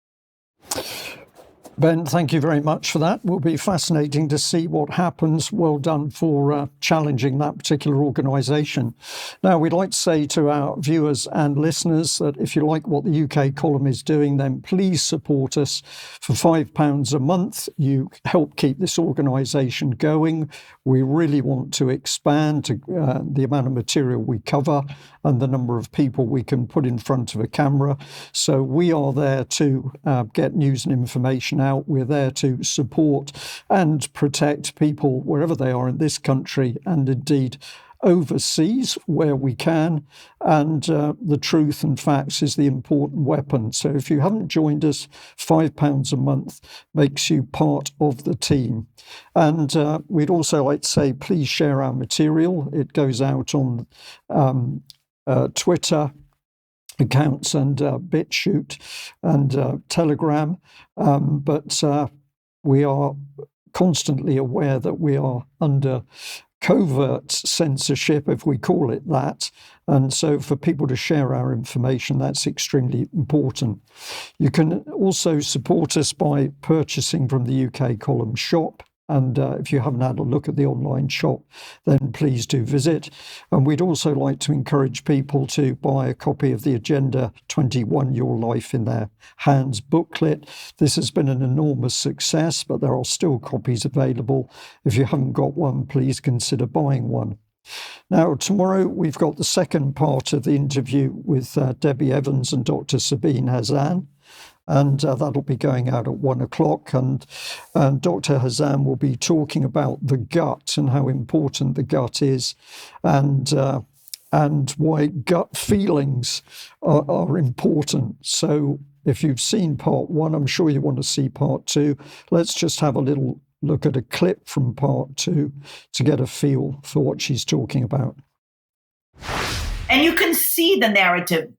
Ben, thank you very much for that. It will be fascinating to see what happens. Well done for challenging that particular organisation. Now, we'd like to say to our viewers and listeners that if you like what the UK column is doing, then please support us for £5 a month. You help keep this organisation going. We really want to expand the amount of material we cover and the number of people we can put in front of a camera. So we are there to get news and information out. We're there to support and protect people wherever they are in this country and indeed overseas where we can. And the truth and facts is the important weapon. So if you haven't joined us, £5 a month makes you part of the team. And we'd also like to say, please share our material. It goes out on Twitter accounts and BitChute and Telegram, but we are constantly aware that we are under covert censorship, if we call it that, and so for people to share our information, that's extremely important. You can also support us by purchasing from the UK column shop. And if you haven't had a look at the online shop, then please do visit. And we'd also like to encourage people to buy a copy of the Agenda 21 Your Life in Their Hands booklet. This has been an enormous success, but there are still copies available. If you haven't got one, please consider buying one. Now, tomorrow we've got the second part of the interview with Debbie Evans and Dr. Sabine Hazan. And that'll be going out at 1 o'clock. And Dr. Hazan will be talking about the gut and how important the gut is, and why gut feelings are important. So if you've seen part 1, I'm sure you want to see part 2. Let's just have a little look at a clip from part 2 to get a feel for what she's talking about. And you can see the narrative,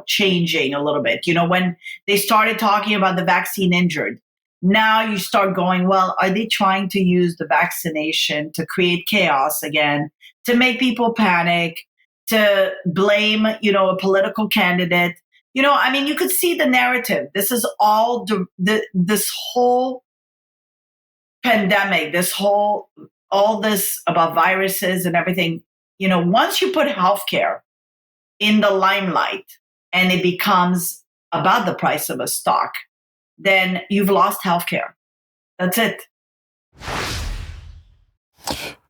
changing a little bit. When they started talking about the vaccine injured, now you start going, well, are they trying to use the vaccination to create chaos again, to make people panic, to blame, a political candidate? You could see the narrative. This is all this whole pandemic, all this about viruses and everything. Once you put healthcare in the limelight and it becomes about the price of a stock, then you've lost healthcare. That's it.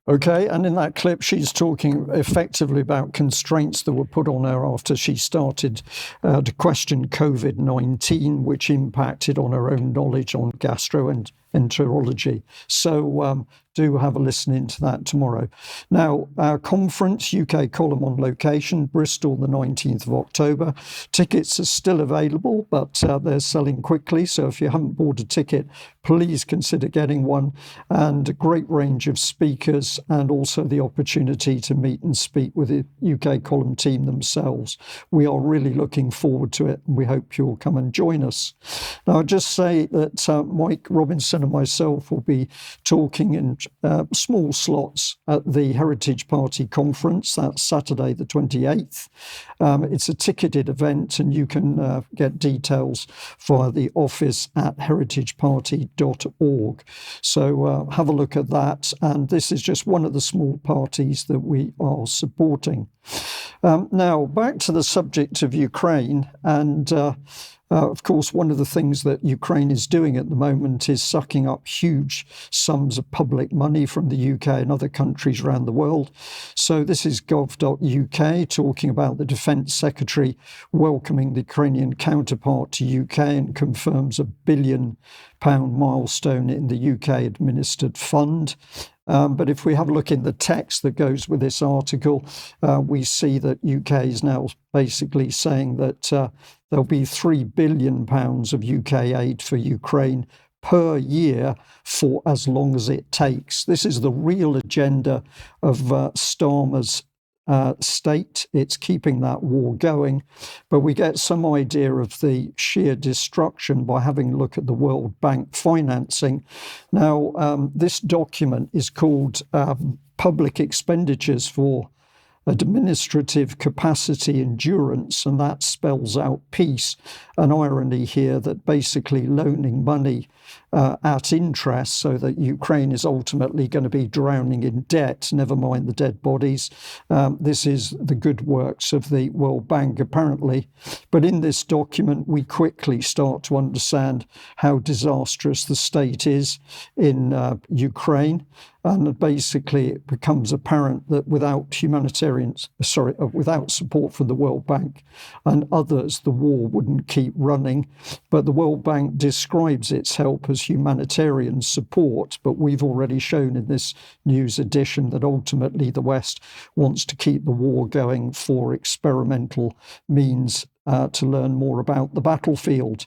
Okay, and in that clip, she's talking effectively about constraints that were put on her after she started to question COVID-19, which impacted on her own knowledge on gastroenterology. So do have a listen into that tomorrow. Now, our conference, UK Column on Location, Bristol, the 19th of October. Tickets are still available, but they're selling quickly. So if you haven't bought a ticket, please consider getting one. And a great range of speakers, and also the opportunity to meet and speak with the UK Column team themselves. We are really looking forward to it, and we hope you'll come and join us. Now, I'll just say that Mike Robinson and myself will be talking in small slots at the Heritage Party conference. That's Saturday the 28th. It's a ticketed event, and you can get details via the office at heritageparty.org. So have a look at that. And this is just one of the small parties that we are supporting. Now, back to the subject of Ukraine. And of course, one of the things that Ukraine is doing at the moment is sucking up huge sums of public money from the UK and other countries around the world. So this is gov.uk talking about the Defence Secretary welcoming the Ukrainian counterpart to UK and confirms £1 billion milestone in the UK-administered fund. But if we have a look in the text that goes with this article, we see that UK is now basically saying that there'll be £3 billion of UK aid for Ukraine per year for as long as it takes. This is the real agenda of Starmer's state. It's keeping that war going, but we get some idea of the sheer destruction by having a look at the World Bank financing. Now, this document is called Public Expenditures for Administrative Capacity Endurance, and that spells out peace. An irony here that basically loaning money at interest so that Ukraine is ultimately going to be drowning in debt, never mind the dead bodies. This is the good works of the World Bank, apparently. But in this document, we quickly start to understand how disastrous the state is in Ukraine. And basically, it becomes apparent that without without support from the World Bank and others, the war wouldn't keep running. But the World Bank describes its help as humanitarian support. But we've already shown in this news edition that ultimately the West wants to keep the war going for experimental means to learn more about the battlefield.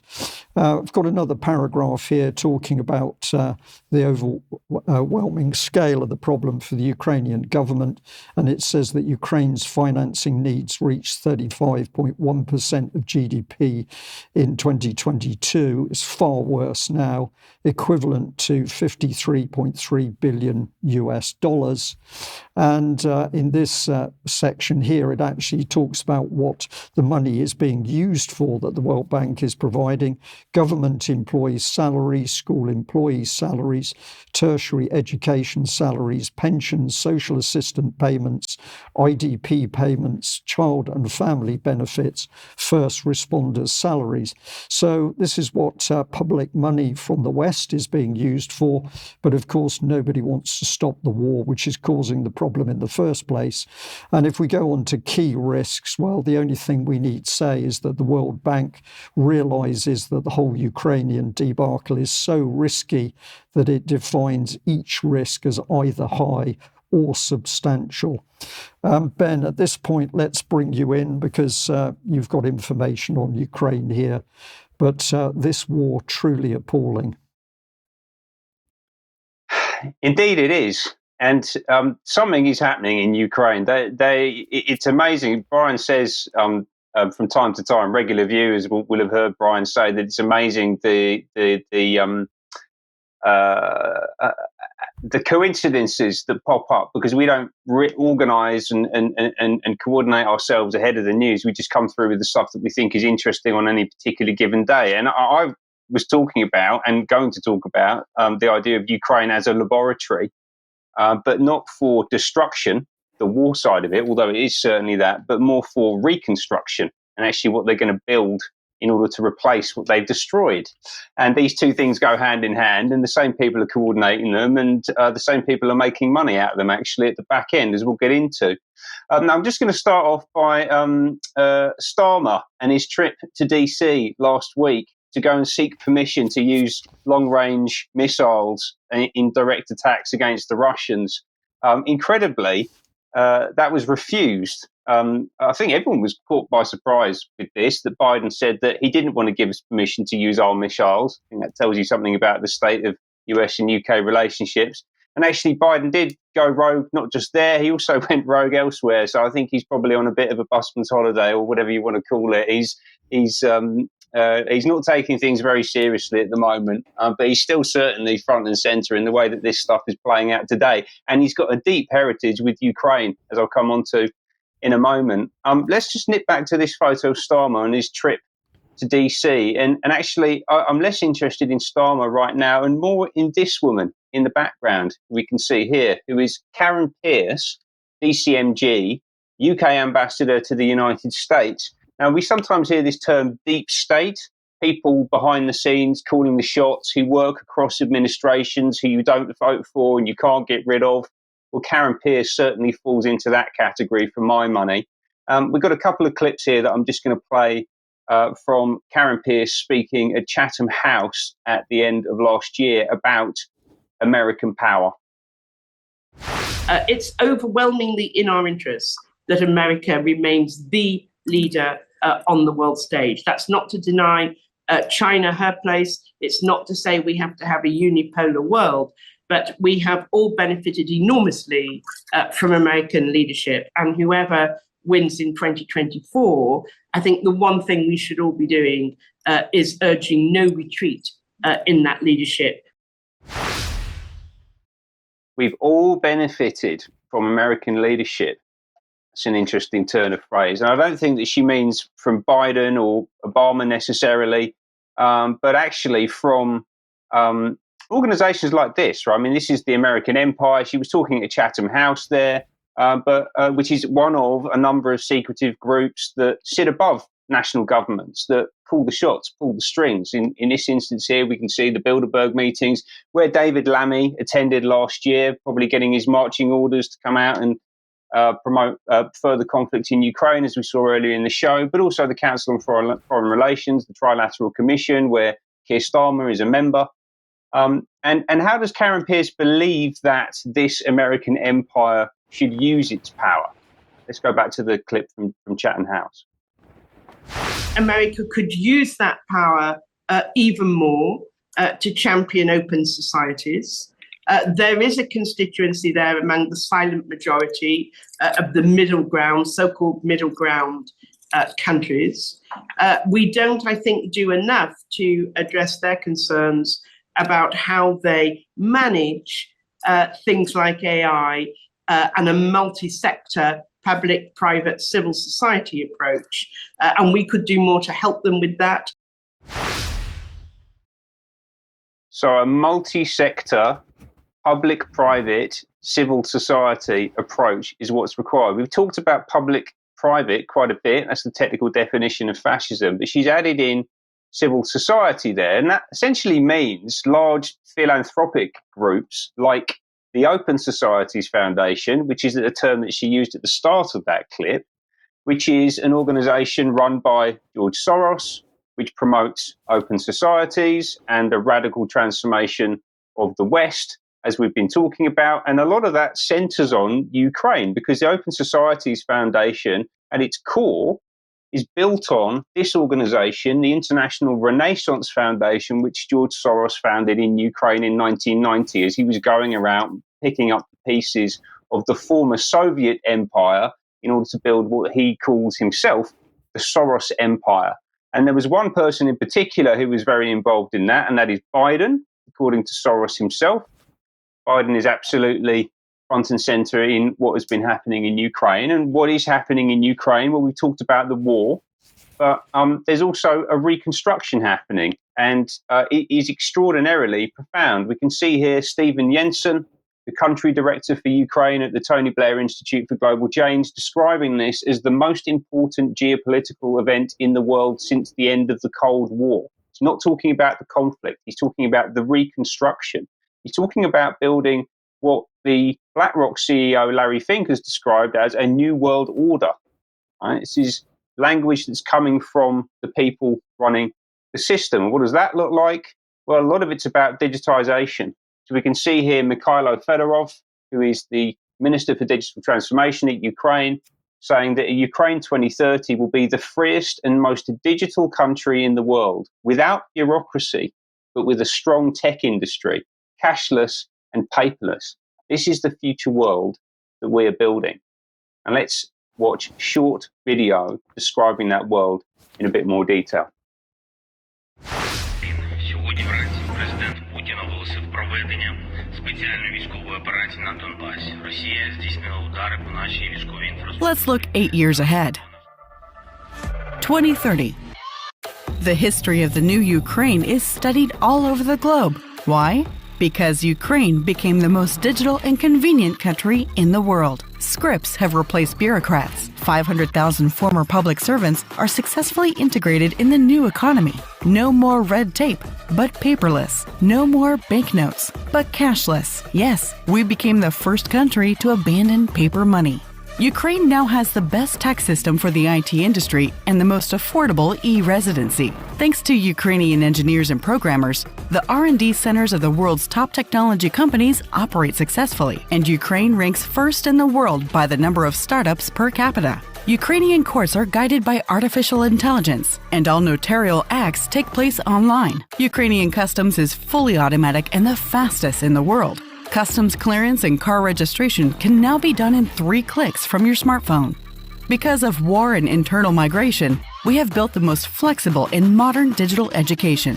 I've got another paragraph here talking about the overwhelming scale of the problem for the Ukrainian government, and it says that Ukraine's financing needs reached 35.1% of GDP in 2022. It's far worse now, equivalent to $53.3 billion US. And in this section here, it actually talks about what the money is being used for that the World Bank is providing: government employees' salaries, school employees' salaries, tertiary education salaries, pensions, social assistance payments, IDP payments, child and family benefits, first responders' salaries. So this is what public money from the West is being used for. But of course, nobody wants to stop the war, which is causing the problem in the first place. And if we go on to key risks, well, the only thing we need to say is that the World Bank realizes that the whole Ukrainian debacle is so risky that it defines each risk as either high or substantial. Ben, at this point, let's bring you in because you've got information on Ukraine here. But this war, truly appalling. Indeed, it is. And something is happening in Ukraine. It's amazing. Brian says from time to time, regular viewers will have heard Brian say that it's amazing the coincidences that pop up, because we don't organise and coordinate ourselves ahead of the news. We just come through with the stuff that we think is interesting on any particular given day. And I was talking about and going to talk about the idea of Ukraine as a laboratory, but not for destruction, the war side of it, although it is certainly that, but more for reconstruction and actually what they're going to build in order to replace what they've destroyed. And these two things go hand in hand, and the same people are coordinating them, and the same people are making money out of them, actually, at the back end, as we'll get into. Now, I'm just going to start off by Starmer and his trip to DC last week to go and seek permission to use long-range missiles in direct attacks against the Russians. Incredibly, that was refused. I think everyone was caught by surprise with this, that Biden said that he didn't want to give us permission to use our missiles. I think that tells you something about the state of US and UK relationships. And actually, Biden did go rogue, not just there, he also went rogue elsewhere. So I think he's probably on a bit of a busman's holiday, or whatever you want to call it. He's not taking things very seriously at the moment, but he's still certainly front and centre in the way that this stuff is playing out today. And he's got a deep heritage with Ukraine, as I'll come on to in a moment. Let's just nip back to this photo of Starmer and his trip to DC. And actually, I'm less interested in Starmer right now and more in this woman in the background we can see here, who is Karen Pierce, DCMG, UK ambassador to the United States. Now, we sometimes hear this term deep state, people behind the scenes calling the shots who work across administrations who you don't vote for and you can't get rid of. Well, Karen Pierce certainly falls into that category for my money. We've got a couple of clips here that I'm just going to play from Karen Pierce speaking at Chatham House at the end of last year about American power. It's overwhelmingly in our interest that America remains the leader on the world stage. That's not to deny China her place. It's not to say we have to have a unipolar world, but we have all benefited enormously from American leadership. And whoever wins in 2024, I think the one thing we should all be doing is urging no retreat in that leadership. We've all benefited from American leadership. It's an interesting turn of phrase. And I don't think that she means from Biden or Obama necessarily, but actually from organizations like this, right? I mean, this is the American empire. She was talking at Chatham House there, but which is one of a number of secretive groups that sit above national governments, that call the shots, pull the strings. In this instance here, we can see the Bilderberg meetings where David Lammy attended last year, probably getting his marching orders to come out and promote further conflict in Ukraine, as we saw earlier in the show, but also the Council on Foreign Relations, the Trilateral Commission, where Keir Starmer is a member. And how does Karen Pierce believe that this American empire should use its power? Let's go back to the clip from Chatham House. America could use that power even more to champion open societies. There is a constituency there among the silent majority of the middle ground, so-called middle ground countries. We don't, I think, do enough to address their concerns about how they manage things like AI and a multi-sector public, private, civil society approach. And we could do more to help them with that. So a multi-sector public, private, civil society approach is what's required. We've talked about public-private quite a bit. That's the technical definition of fascism. But she's added in civil society there. And that essentially means large philanthropic groups like the Open Societies Foundation, which is a term that she used at the start of that clip, which is an organization run by George Soros, which promotes open societies and a radical transformation of the West, as we've been talking about. And a lot of that centers on Ukraine, because the Open Societies Foundation at its core is built on this organization, the International Renaissance Foundation, which George Soros founded in Ukraine in 1990 as he was going around picking up the pieces of the former Soviet empire in order to build what he calls himself the Soros empire. And there was one person in particular who was very involved in that, and that is Biden, according to Soros himself. Biden is absolutely front and center in what has been happening in Ukraine. And what is happening in Ukraine? Well, we talked about the war, but there's also a reconstruction happening, and it is extraordinarily profound. We can see here Stephen Jensen, the country director for Ukraine at the Tony Blair Institute for Global Change, describing this as the most important geopolitical event in the world since the end of the Cold War. He's not talking about the conflict. He's talking about the reconstruction. He's talking about building what the BlackRock CEO Larry Fink has described as a new world order. Right? This is language that's coming from the people running the system. What does that look like? Well, a lot of it's about digitization. So we can see here Mikhailo Fedorov, who is the Minister for Digital Transformation at Ukraine, saying that Ukraine 2030 will be the freest and most digital country in the world, without bureaucracy, but with a strong tech industry, cashless and paperless. This is the future world that we are building. And let's watch a short video describing that world in a bit more detail. Сьогодні вранці президент Путін оголосив проведення спеціальної військової операції на Донбасі. Росія здійснила удари по нашій військовій інфраструктурі. Let's look 8 years ahead. 2030. The history of the new Ukraine is studied all over the globe. Why? Because Ukraine became the most digital and convenient country in the world. Scripts have replaced bureaucrats. 500,000 former public servants are successfully integrated in the new economy. No more red tape, but paperless. No more banknotes, but cashless. Yes, we became the first country to abandon paper money. Ukraine now has the best tax system for the IT industry and the most affordable e-residency. Thanks to Ukrainian engineers and programmers, the R&D centers of the world's top technology companies operate successfully, and Ukraine ranks first in the world by the number of startups per capita. Ukrainian courts are guided by artificial intelligence, and all notarial acts take place online. Ukrainian customs is fully automatic and the fastest in the world. Customs clearance and car registration can now be done in 3 clicks from your smartphone. Because of war and internal migration, we have built the most flexible and modern digital education.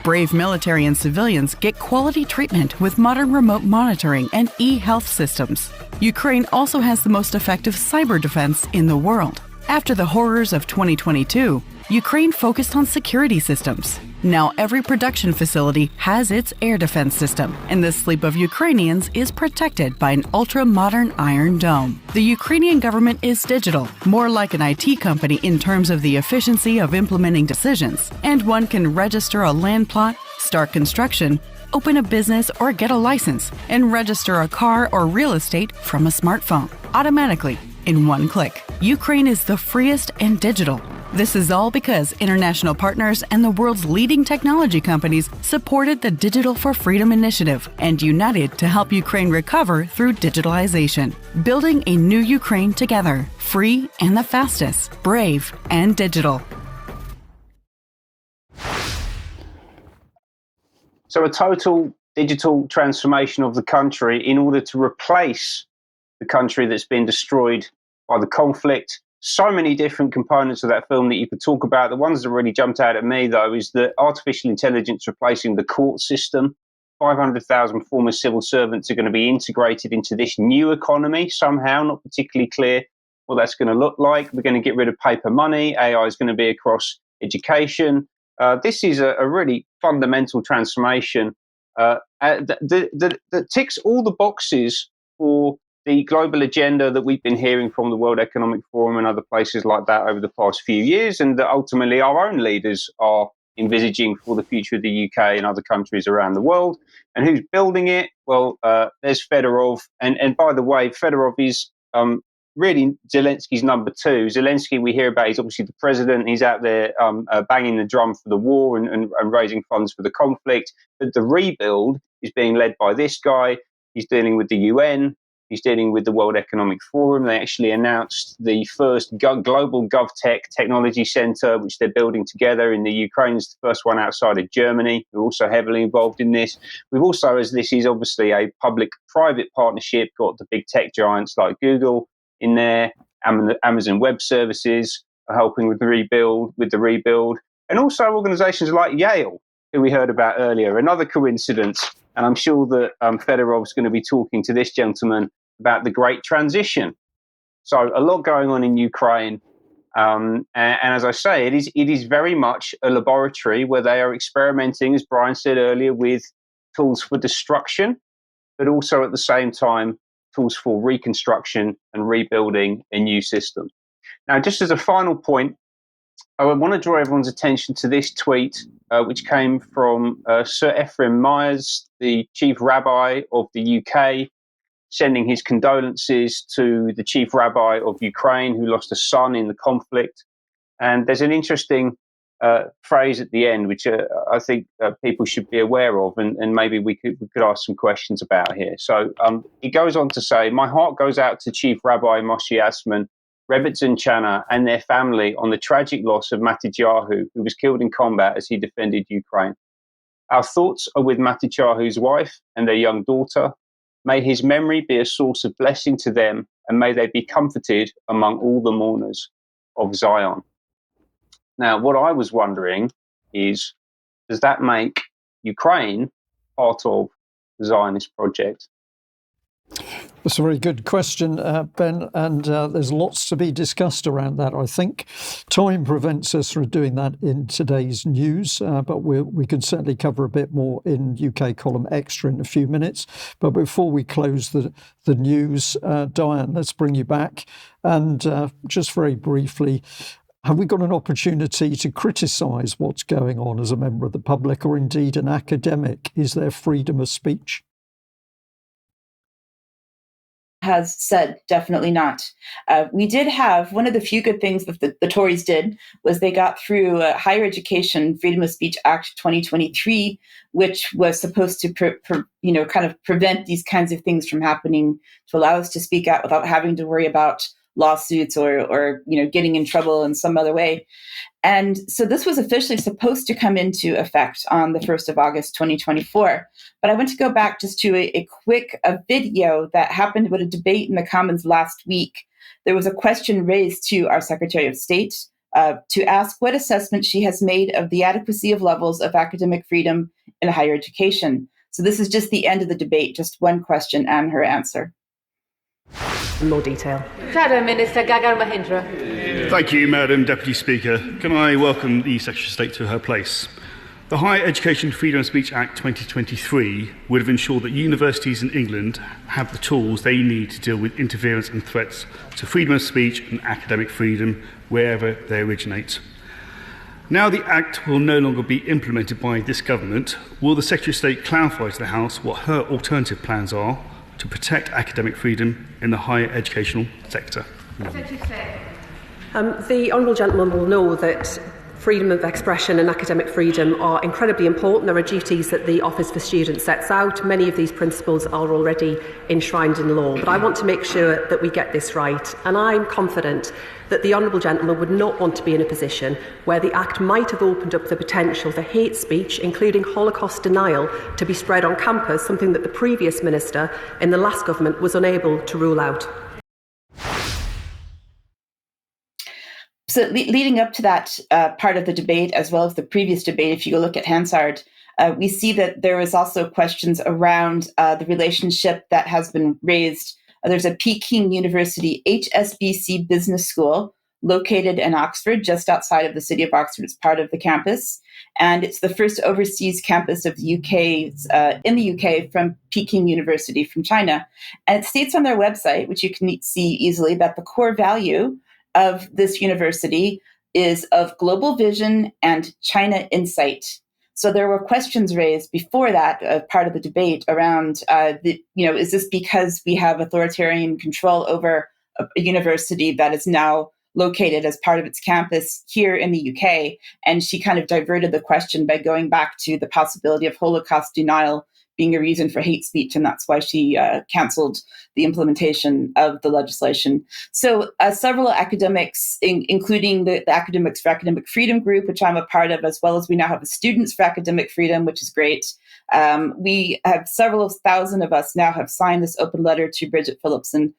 Brave military and civilians get quality treatment with modern remote monitoring and e-health systems. Ukraine also has the most effective cyber defense in the world. After the horrors of 2022, Ukraine focused on security systems. Now every production facility has its air defense system, and the sleep of Ukrainians is protected by an ultra-modern Iron Dome. The Ukrainian government is digital, more like an IT company in terms of the efficiency of implementing decisions, and one can register a land plot, start construction, open a business or get a license, and register a car or real estate from a smartphone, automatically, in 1 click. Ukraine is the freest and digital. This is all because international partners and the world's leading technology companies supported the Digital for Freedom initiative and united to help Ukraine recover through digitalization. Building a new Ukraine together, free and the fastest, brave and digital. So a total digital transformation of the country in order to replace the country that's been destroyed by the conflict. So many different components of that film that you could talk about. The ones that really jumped out at me, though, is that artificial intelligence replacing the court system. 500,000 former civil servants are going to be integrated into this new economy somehow, not particularly clear what that's going to look like. We're going to get rid of paper money. AI is going to be across education. This is a really fundamental transformation that ticks all the boxes for the global agenda that we've been hearing from the World Economic Forum and other places like that over the past few years, and that ultimately our own leaders are envisaging for the future of the UK and other countries around the world. And who's building it? Well, there's Fedorov. And by the way, Fedorov is really Zelensky's number 2. Zelensky, we hear about, he's obviously the president. He's out there banging the drum for the war and raising funds for the conflict. But the rebuild is being led by this guy. He's dealing with the UN. He's dealing with the World Economic Forum. They actually announced the first global GovTech technology center, which they're building together in the Ukraine. It's the first one outside of Germany. We're also heavily involved in this. We've also, as this is obviously a public-private partnership, got the big tech giants like Google in there. Amazon Web Services are helping with the rebuild. And also organizations like Yale, who we heard about earlier. Another coincidence. And I'm sure that Fedorov's going to be talking to this gentleman about the Great Transition. So a lot going on in Ukraine. And as I say, it is very much a laboratory where they are experimenting, as Brian said earlier, with tools for destruction but also at the same time tools for reconstruction and rebuilding a new system. Now, just as a final point, I want to draw everyone's attention to this tweet, which came from Sir Ephraim Myers, the Chief Rabbi of the UK, sending his condolences to the Chief Rabbi of Ukraine, who lost a son in the conflict. And there's an interesting phrase at the end, which I think people should be aware of, and maybe we could ask some questions about here. So he goes on to say, "My heart goes out to Chief Rabbi Moshe Asman, Rebbetzin Chana, and their family on the tragic loss of Matityahu, who was killed in combat as he defended Ukraine. Our thoughts are with Matityahu's wife and their young daughter. May his memory be a source of blessing to them, and may they be comforted among all the mourners of Zion." Now, what I was wondering is, does that make Ukraine part of the Zionist project? That's a very good question, Ben, and there's lots to be discussed around that. I think time prevents us from doing that in today's news, but we can certainly cover a bit more in UK Column Extra in a few minutes. But before we close the news, Diane, let's bring you back. And just very briefly, have we got an opportunity to criticise what's going on as a member of the public, or indeed an academic? Is there freedom of speech? Has said definitely not. We did have one of the few good things that the Tories did was they got through Higher Education Freedom of Speech Act 2023, which was supposed to kind of prevent these kinds of things from happening, to allow us to speak out without having to worry about lawsuits or getting in trouble in some other way. And so this was officially supposed to come into effect on the 1st of August, 2024. But I want to go back just to a quick video that happened with a debate in the Commons last week. There was a question raised to our Secretary of State to ask what assessment she has made of the adequacy of levels of academic freedom in higher education. So this is just the end of the debate, just one question and her answer. In more detail. Shadow Minister Gagan Mahindra. Thank you, Madam Deputy Speaker. Can I welcome the Secretary of State to her place? The Higher Education Freedom of Speech Act 2023 would have ensured that universities in England have the tools they need to deal with interference and threats to freedom of speech and academic freedom wherever they originate. Now the Act will no longer be implemented by this government. Will the Secretary of State clarify to the House what her alternative plans are to protect academic freedom in the higher educational sector? The Honourable Gentleman will know that freedom of expression and academic freedom are incredibly important. There are duties that the Office for Students sets out. Many of these principles are already enshrined in law. But I want to make sure that we get this right. And I'm confident that the Honourable Gentleman would not want to be in a position where the Act might have opened up the potential for hate speech, including Holocaust denial, to be spread on campus, something that the previous Minister in the last government was unable to rule out. So leading up to that part of the debate, as well as the previous debate, if you go look at Hansard, we see that there is also questions around the relationship that has been raised. There's a Peking University HSBC Business School located in Oxford, just outside of the city of Oxford. It's part of the campus. And it's the first overseas campus of the UK, in the UK, from Peking University from China. And it states on their website, which you can see easily, that the core value of this university is of global vision and China insight. So there were questions raised before that, part of the debate around, is this because we have authoritarian control over a university that is now located as part of its campus here in the UK? And she kind of diverted the question by going back to the possibility of Holocaust denial being a reason for hate speech, and that's why she canceled the implementation of the legislation. So several academics, including the Academics for Academic Freedom group, which I'm a part of, as well as we now have the Students for Academic Freedom, which is great. We have several thousand of us now have signed this open letter to Bridget Phillipson,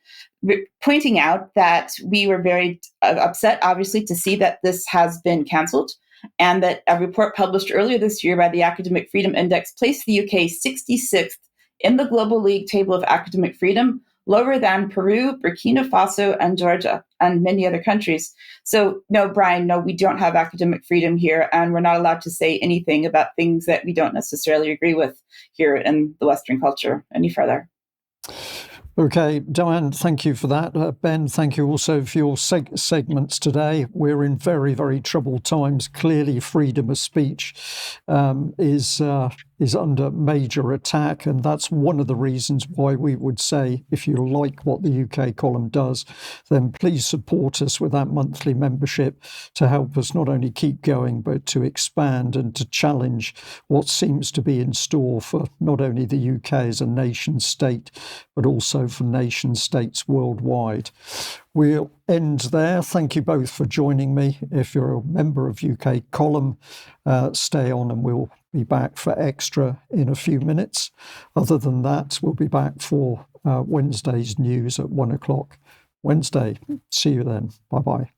pointing out that we were very upset, obviously, to see that this has been canceled, and that a report published earlier this year by the Academic Freedom Index placed the UK 66th in the Global League table of academic freedom, lower than Peru, Burkina Faso, and Georgia, and many other countries. So no, Brian, no, we don't have academic freedom here, and we're not allowed to say anything about things that we don't necessarily agree with here in the Western culture any further. Okay, Diane, thank you for that. Ben, thank you also for your segments today. We're in very, very troubled times. Clearly, freedom of speech is under major attack, and that's one of the reasons why we would say, if you like what the UK column does, then please support us with that monthly membership to help us not only keep going, but to expand and to challenge what seems to be in store for not only the UK as a nation state, but also for nation states worldwide. We'll end there. Thank you both for joining me. If you're a member of UK Column, stay on and we'll be back for Extra in a few minutes. Other than that, we'll be back for Wednesday's news at 1 o'clock Wednesday. See you then. Bye-bye.